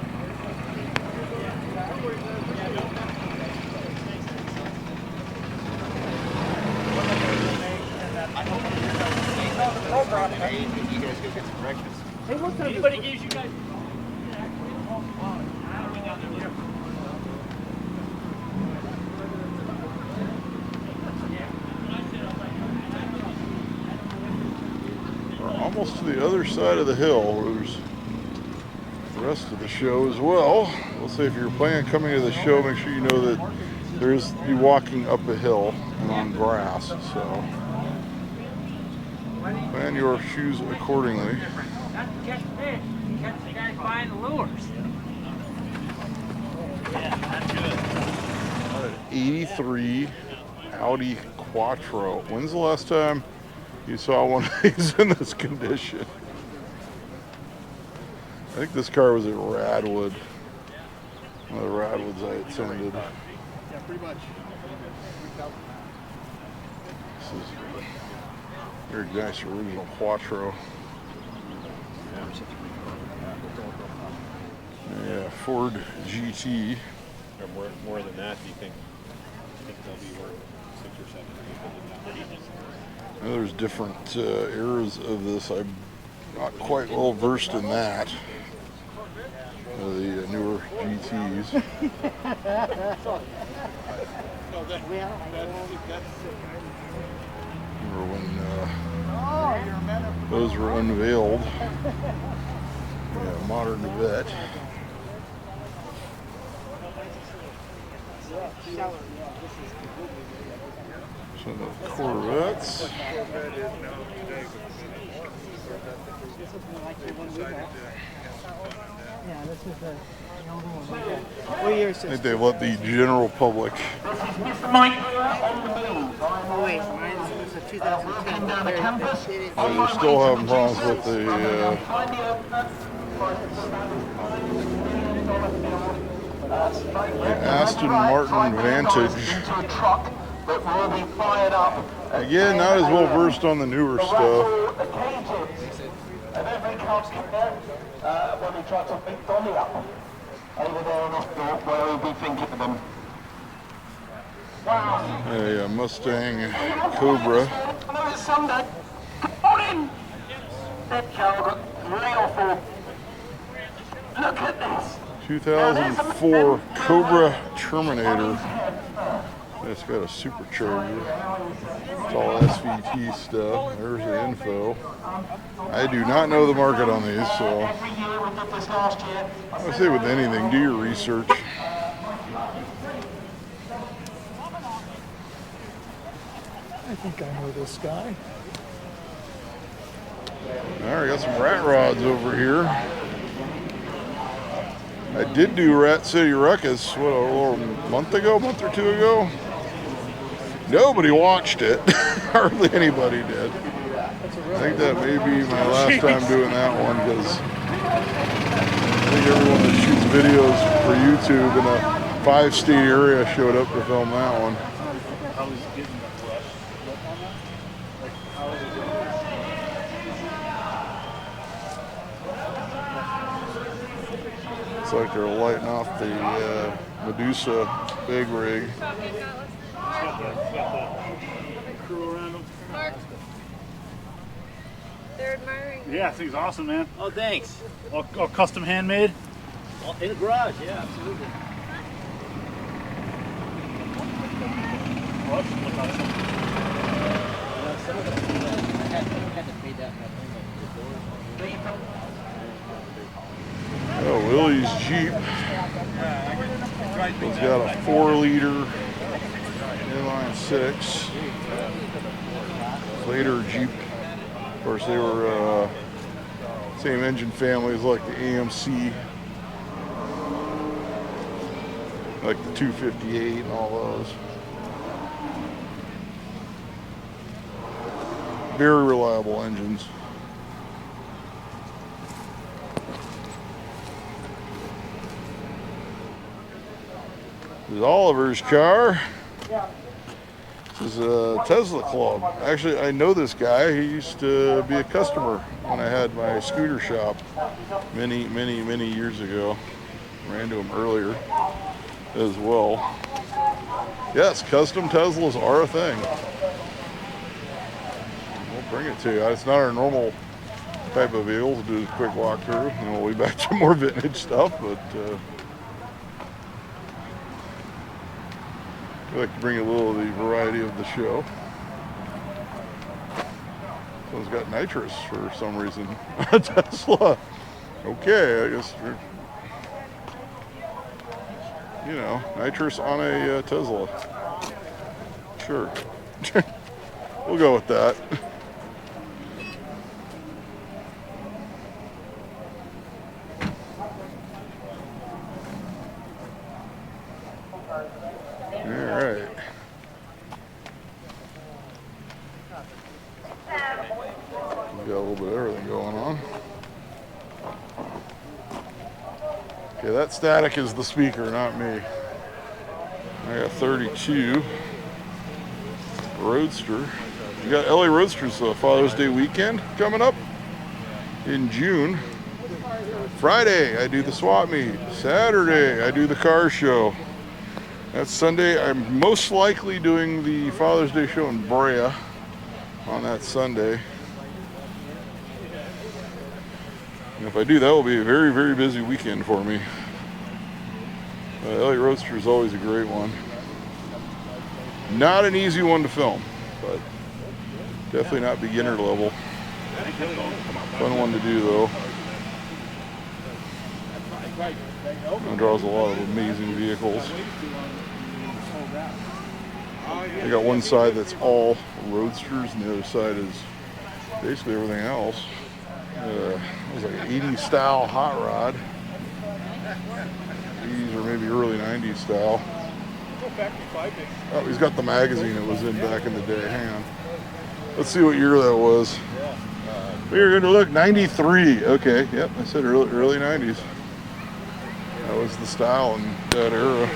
You guys go get some breakfast. Hey, what time? Anybody gives you guys? We're almost to the other side of the hill where there's the rest of the show as well. We'll say if you're planning on coming to the show, make sure you know that there's you walking up a hill and on grass. So plan your shoes accordingly. Not to catch fish, catch the guys buying the lures. Yeah, that's good. An 83 Audi Quattro. When's the last time you saw one of these in this condition? I think this car was at Radwood. One of the Radwoods I attended. Yeah, pretty much. This is very nice original Quattro. Yeah, Ford GT. Or more than that, do you think they'll be worth 6 or 7? Now, there's different eras of this. I'm not quite well versed in that. The newer GTs. Remember when those were unveiled? Yeah, modern vet. So the Corvettes. Yeah, this is the number one. Okay. What year is I this? think they've let the general public. Oh wait, mine was a 2010. They're still having problems with the Aston Martin Vantage. Again, not as well versed on the newer stuff. A Mustang Cobra. 2004 Cobra Terminator. It's got a supercharger. It's all SVT stuff. There's the info. I do not know the market on these, so I say with anything, do your research. I think I know this guy. All right, got some rat rods over here. I did do Rat City Ruckus, what, a little month or two ago? Nobody watched it. Hardly anybody did. I think that may be my last time doing that one, because I think everyone that shoots videos for YouTube in a 5-state area showed up to film that one. Looks like they're lighting off the Medusa big rig. Crew around him. They're admiring. Yeah, I think it's awesome, man. Oh, thanks. All custom handmade. In the garage, yeah, absolutely. Well, that's look awesome. Some of them, I had to pay that Oh, Willie's Jeep. It's got a 4-liter inline 6. Later Jeep. Of course, they were same engine families like the AMC, like the 258 and all those. Very reliable engines. This is Oliver's car. This is a Tesla club. Actually, I know this guy. He used to be a customer when I had my scooter shop many years ago. Ran into him earlier as well. Yes, custom Teslas are a thing. We'll bring it to you. It's not our normal type of vehicle. We'll do a quick walkthrough, and we'll be back to more vintage stuff, but I like to bring a little of the variety of the show. This one's got nitrous for some reason. Tesla. Okay, I guess you know, nitrous on a Tesla. Sure. We'll go with that. Alright. Got a little bit of everything going on. Okay, that static is the speaker, not me. I got 32 Roadster. You got LA Roadsters Father's Day weekend coming up in June. Friday, I do the swap meet. Saturday, I do the car show. That's Sunday. I'm most likely doing the Father's Day show in Brea on that Sunday. And if I do, that will be a very busy weekend for me. LA Roadster is always a great one. Not an easy one to film, but definitely not beginner level. Fun one to do though. It draws a lot of amazing vehicles. They got one side that's all Roadsters, and the other side is basically everything else. It was like an 80s style hot rod. These are maybe early 90s style. Oh, he's got the magazine it was in back in the day. Hang on. Let's see what year that was. We're going to look 93. Okay, yep, I said early 90s. That was the style in that era.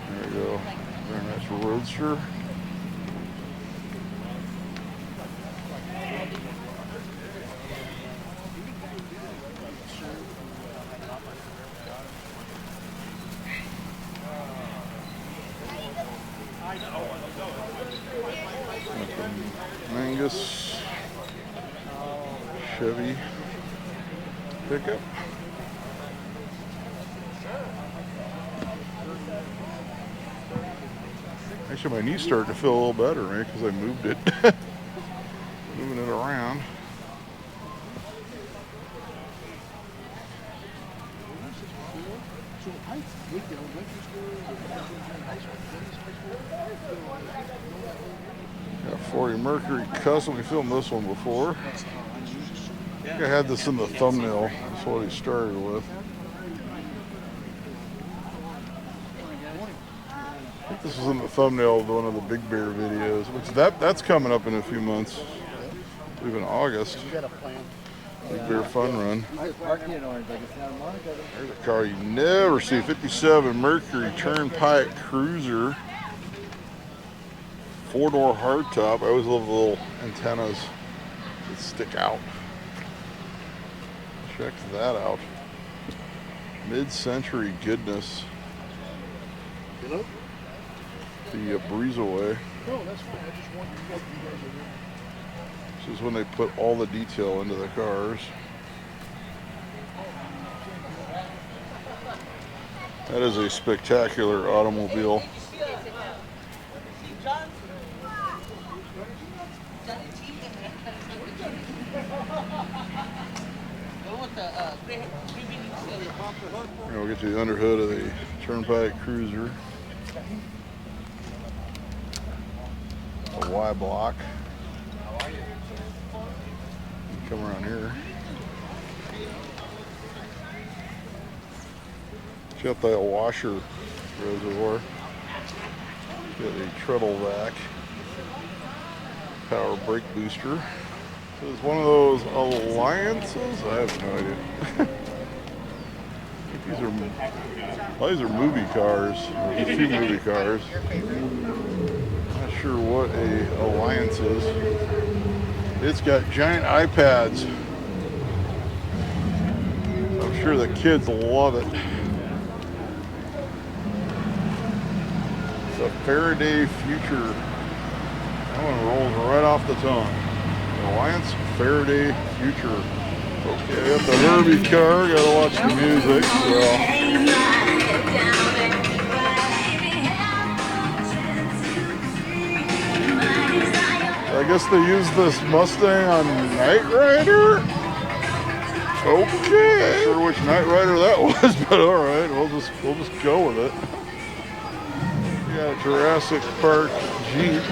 There we go. Very nice Roadster. Mangus Chevy pickup. Actually, my knee's starting to feel a little better, right? Because I moved it, moving it around. Got 40 Mercury Custom. We filmed this one before. I think I had this in the thumbnail. That's what he started with. I think this was in the thumbnail of one of the Big Bear videos, which that's coming up in a few months. I believe in August. Big Bear Fun Run. There's a car you never see. 57 Mercury Turnpike Cruiser. 4-door hardtop. I always love the little antennas that stick out. Check that out. Mid-century goodness. Hello? The breezeway. No, that's fine. I just wanted to know if you guys are there. This is when they put all the detail into the cars. That is a spectacular automobile. We'll get to the underhood of the Turnpike Cruiser. A Y block. Come around here. Check out that washer reservoir. Got a treadle vac. Power brake booster. So it's one of those alliances? I have no idea. I think these are movie cars. There's a few movie cars. Not sure what a alliance is. It's got giant iPads. I'm sure the kids love it. It's a Faraday Future. That one rolls right off the tongue. Alliance Faraday Future. Okay, I got the Herbie car. Gotta watch the music. So. I guess they used this Mustang on Knight Rider. Okay, not sure which Knight Rider that was, but all right, we'll just go with it. We got a Jurassic Park Jeep.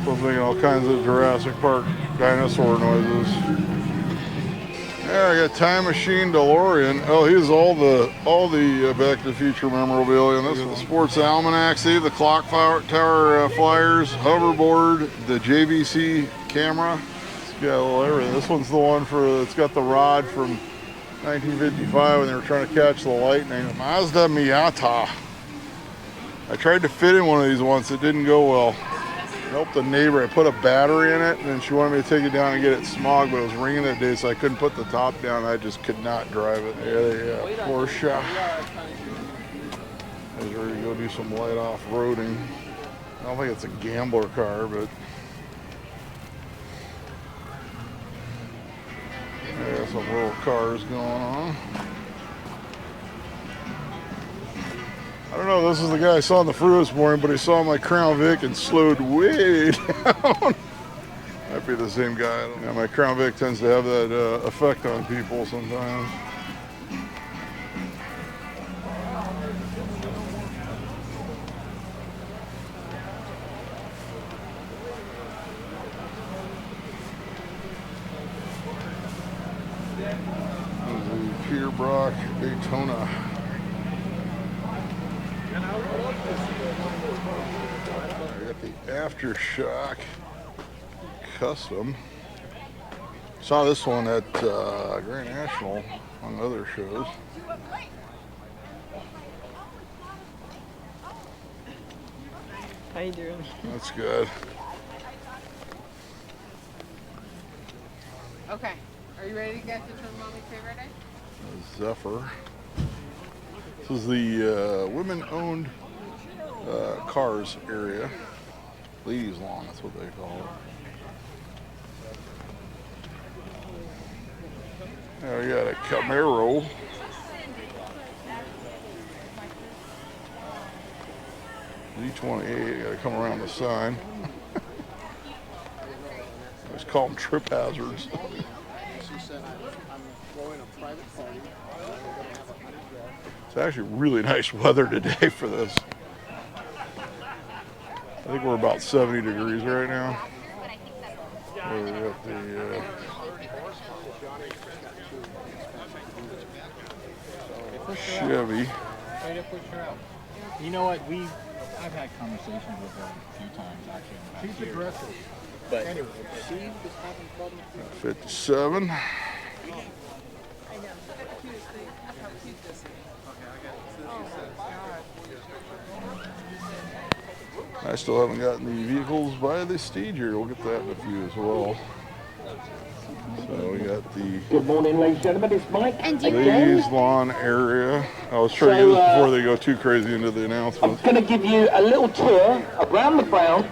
So I'm making all kinds of Jurassic Park dinosaur noises. Yeah, I got Time Machine DeLorean. Oh, here's all the Back to the Future memorabilia. And this is the Sports Almanac. See the clock tower flyers, hoverboard, the JVC camera. It's got a little everything. This one's the one it's got the rod from 1955 when they were trying to catch the lightning. Mazda Miata. I tried to fit in one of these once. It didn't go well. I helped a neighbor. I put a battery in it, and then she wanted me to take it down and get it smog, but it was ringing that day, so I couldn't put the top down. I just could not drive it. Yeah, Porsche. I was ready to go do some light off-roading. I don't think it's a gambler car, but yeah, some little cars going on. I don't know, this is the guy I saw on the freeway this morning, but he saw my Crown Vic and slowed way down. Might be the same guy. Yeah, my Crown Vic tends to have that effect on people sometimes. Peter Brock Daytona. I got the Aftershock Custom. Saw this one at Grand National on other shows. How you doing? That's good. Okay. Are you ready to get to turn mommy's favorite day? Zephyr. This is the women-owned cars area. Ladies' lawn, that's what they call it. Now we got a Camaro. Z28, gotta come around the sign. Let's call them trip hazards. She said, I'm throwing a private party. It's actually really nice weather today for this. I think we're about 70 degrees right now. So we got the Chevy. You know what? I've had conversations with her a few times actually. She's aggressive. But anyway, she was having problems. 57. I still haven't gotten the vehicles by the stage here. We'll get that in a few as well. So we got the Good morning, ladies and gentlemen. It's Mike. ladies' lawn area. I was trying to get this before they go too crazy into the announcements. I'm going to give you a little tour around the ground.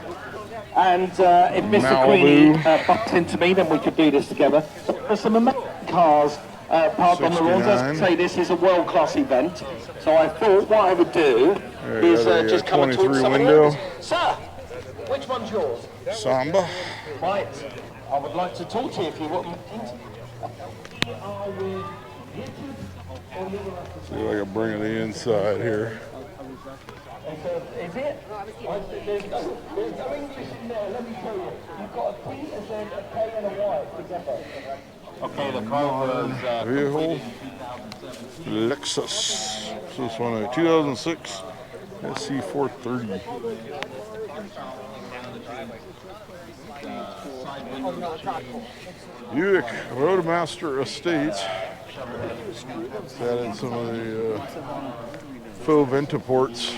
And if Mr. Malibu. Queenie bumped into me, then we could do this together. There's some amazing cars parked on the lawn. As I say, this is a world-class event. So I thought what I would do is just come and talk to somebody window. else. Sir, which one's yours? Samba. Right. I would like to talk to you if you wouldn't mind. See if I can bring it inside here. Is it? There's no English in there, let me tell you. You've got a P, a Z, a K, and a Y together. Okay, the car was Vehicle. Lexus. So this one, a 2006 SC430. Buick Roadmaster Estates. Added some of the faux Ventaports.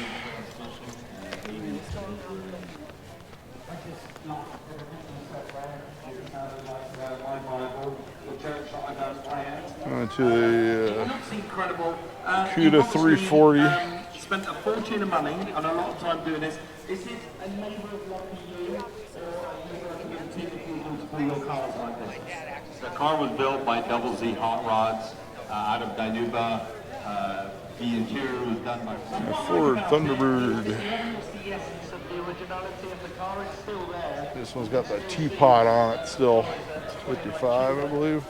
To the CUDA 340. Spent a fortune of money and a lot of time doing this. Is it a neighbour of lucky you, or you to pull your cars like this? The car was built by Double Z Hot Rods out of Dinuba. The interior was done by Ford Thunderbird. The essence of the originality of the car is still there. This one's got that teapot on it still. It's 55, I believe.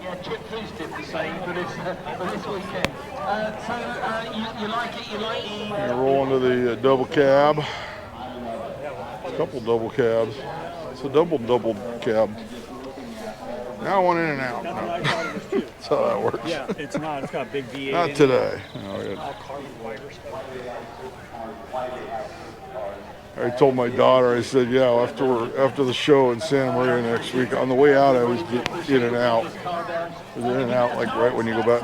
Yeah, Chip Fleece did the same for this weekend. You like it? You like it? Gonna roll into the double cab. A couple double cabs. It's a double cab. Now one in and out. No. That's how that works. Yeah, it's not. It's got a big V8. Not today. No, all carbon wires. I told my daughter, I said, yeah, after the show in Santa Maria next week, on the way out, I was in and out. I was in and out, like right when you go back,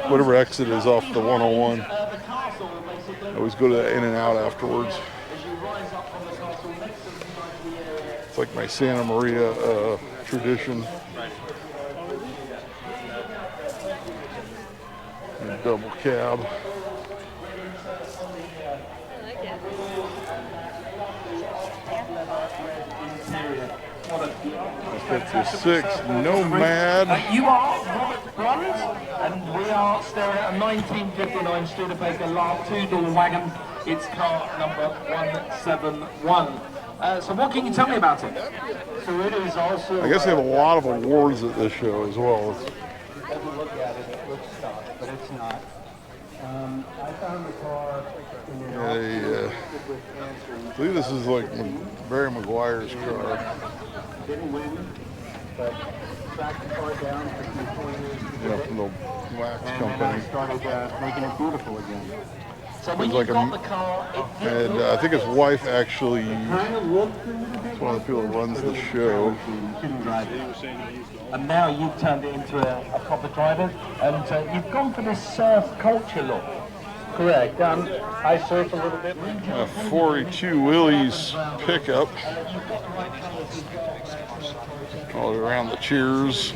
whatever exit is off the 101. I always go to the in and out afterwards. It's like my Santa Maria tradition. And double cab. 56 Nomad. You are Robert Bruns, and we are staring at a 1959 Studebaker LARP two-door wagon. It's car number 171. So what can you tell me about it? So it is also. I guess they have a lot of awards at this show as well. doesn't look at it, it looks stock, but it's not. I found the car in an I believe this is like Barry Maguire's car. Didn't win, but tracked the car down for 4 years. Yeah, from the wax and company. then I started making it beautiful again. So when It's like you got the car, and I think his wife actually is one of the people that runs the show. you couldn't drive it. And now you've turned it into a proper driver, and you've gone for this surf culture look. Correct. I surf a little bit. 42 Willys pickup. All around the cheers.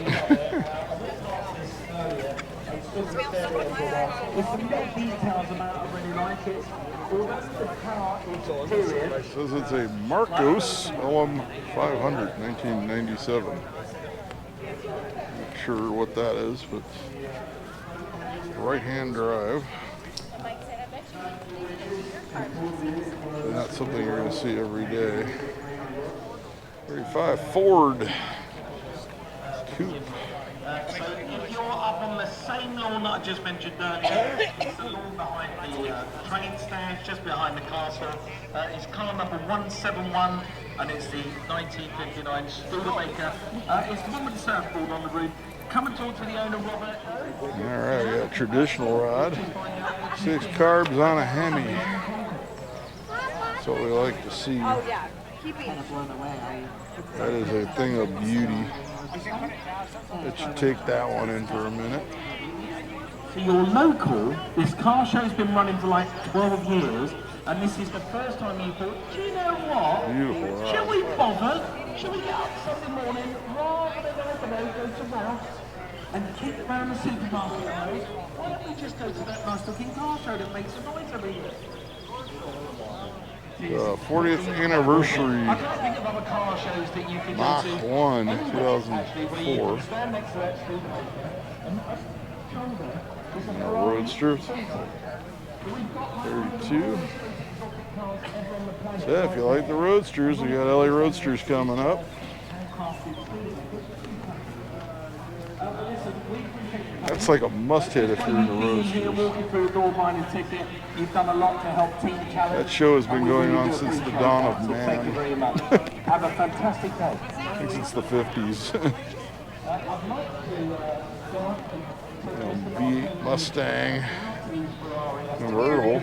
There's some little details about it, I really like it. Although the car interior. It says it's a Marcos LM 500 1997. Not sure what that is, but right-hand drive. Not something you're going to see every day. 35 Ford Coupe. So if you're up on the same lawn that I just mentioned earlier, it's the lawn behind the train stand, just behind the castle. It's car number 171, and it's the 1959 Studebaker. It's the one with the surfboard on the roof. Come and talk to the owner, Robert. All right, we got a traditional rod. 6 carbs on a Hemi. That's what we like to see. Oh yeah, keep eating. That is a thing of beauty. Let's take that one in for a minute. So you're local, this car show's been running for like 12 years, and this is the first time you thought, do you know what? Beautiful rod. Shall we bother? Shall we get up Sunday morning, rather than go to Ralph's and kick around the supermarket road? Why don't we just go to that nice looking car show that makes a noise every year? 40th anniversary I can't think of other car shows that you can Mach go to. 1 Actually, where you 2004. can stand next to that Roadster 32. So if you like the Roadsters, we got LA Roadsters coming up. That's like a must-hit if you're in the Roadsters. walking through a door buying a ticket. You've done a lot to help Team Challenge. That show has been going on since the dawn of Thank you very man. much. Have a fantastic day. I think since the 50s. V8 Mustang convertible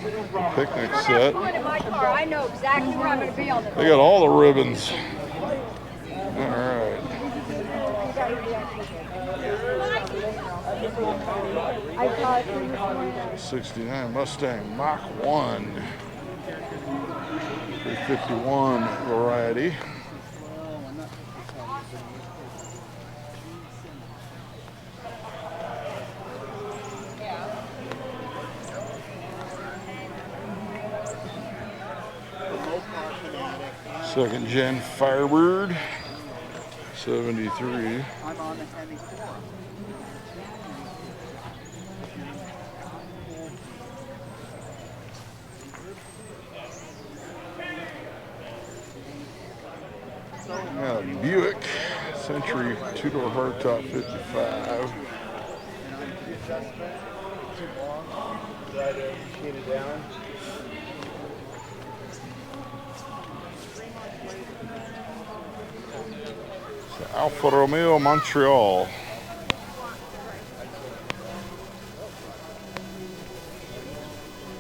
picnic set. In my car, I know exactly where I'm going to be on the. They got all the ribbons. All right. 69 Mustang Mach 1. 351 variety. Second gen Firebird, 73. I'm on the Hemi 4. Yeah, Buick Century two-door hardtop 55. Alfa Romeo Montreal.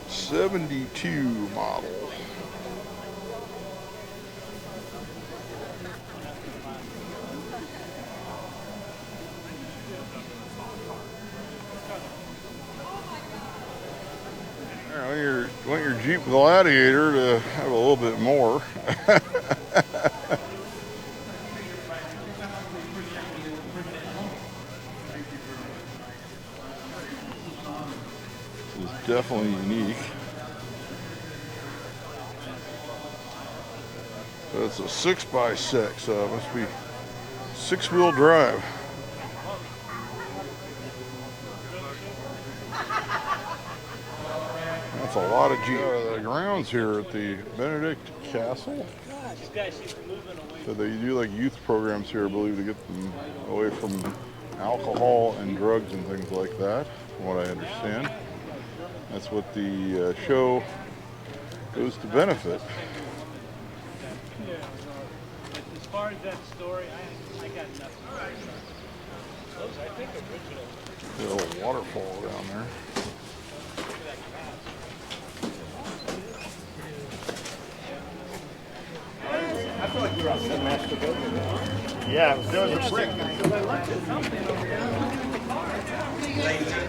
'72 model. You want your Jeep Gladiator to have a little bit more. This is definitely unique. So it's a 6x6, so it must be 6-wheel drive. That's a lot of Jeep. The grounds here at the Benedict Castle. So they do like youth programs here, I believe, to get them away from alcohol and drugs and things like that, from what I understand. That's what the show goes to benefit. Yeah, but as far as that story, I got nothing. Those, I think, original. A little waterfall down there. I feel like you're outside Master Builder. Yeah, there was a brick.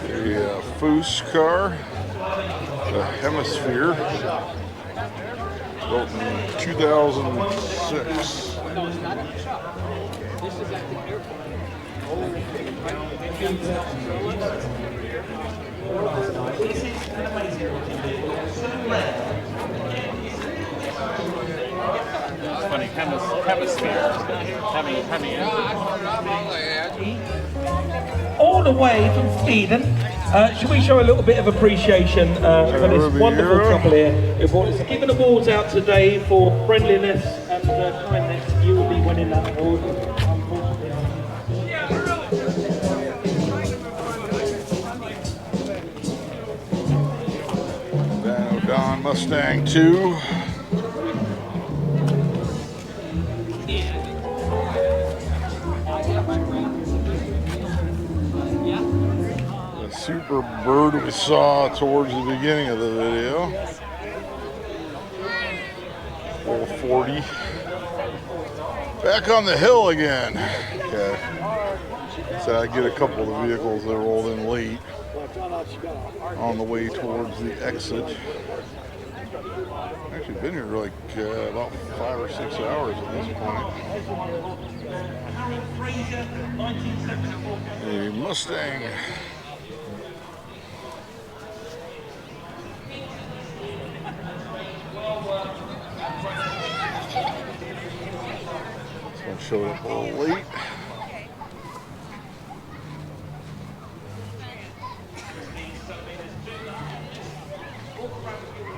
The Foose car, the Hemisphere, built in 2006. It's funny, hemisphere. All the way from Sweden. Should we show a little bit of appreciation for this wonderful couple here who brought us, giving awards out today for friendliness and kindness? You will be winning that award. Don Mustang 2. The Super Bird we saw towards the beginning of the video. 440. Back on the hill again. Okay. So I get a couple of the vehicles that rolled in late on the way towards the exit. Actually been here like about 5 or 6 hours at this point. A Mustang. This one showed up a little late.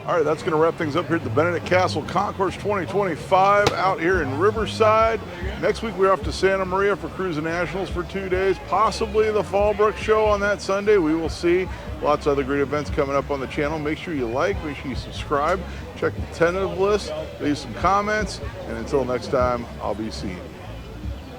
All right, that's going to wrap things up here at the Benedict Castle Concours 2025 out here in Riverside. Next week, we're off to Santa Maria for Cruising Nationals for 2 days, possibly the Fallbrook show on that Sunday. We will see. Lots of other great events coming up on the channel. Make sure you like, make sure you subscribe, check the tentative list, leave some comments, and until next time, I'll be seeing you.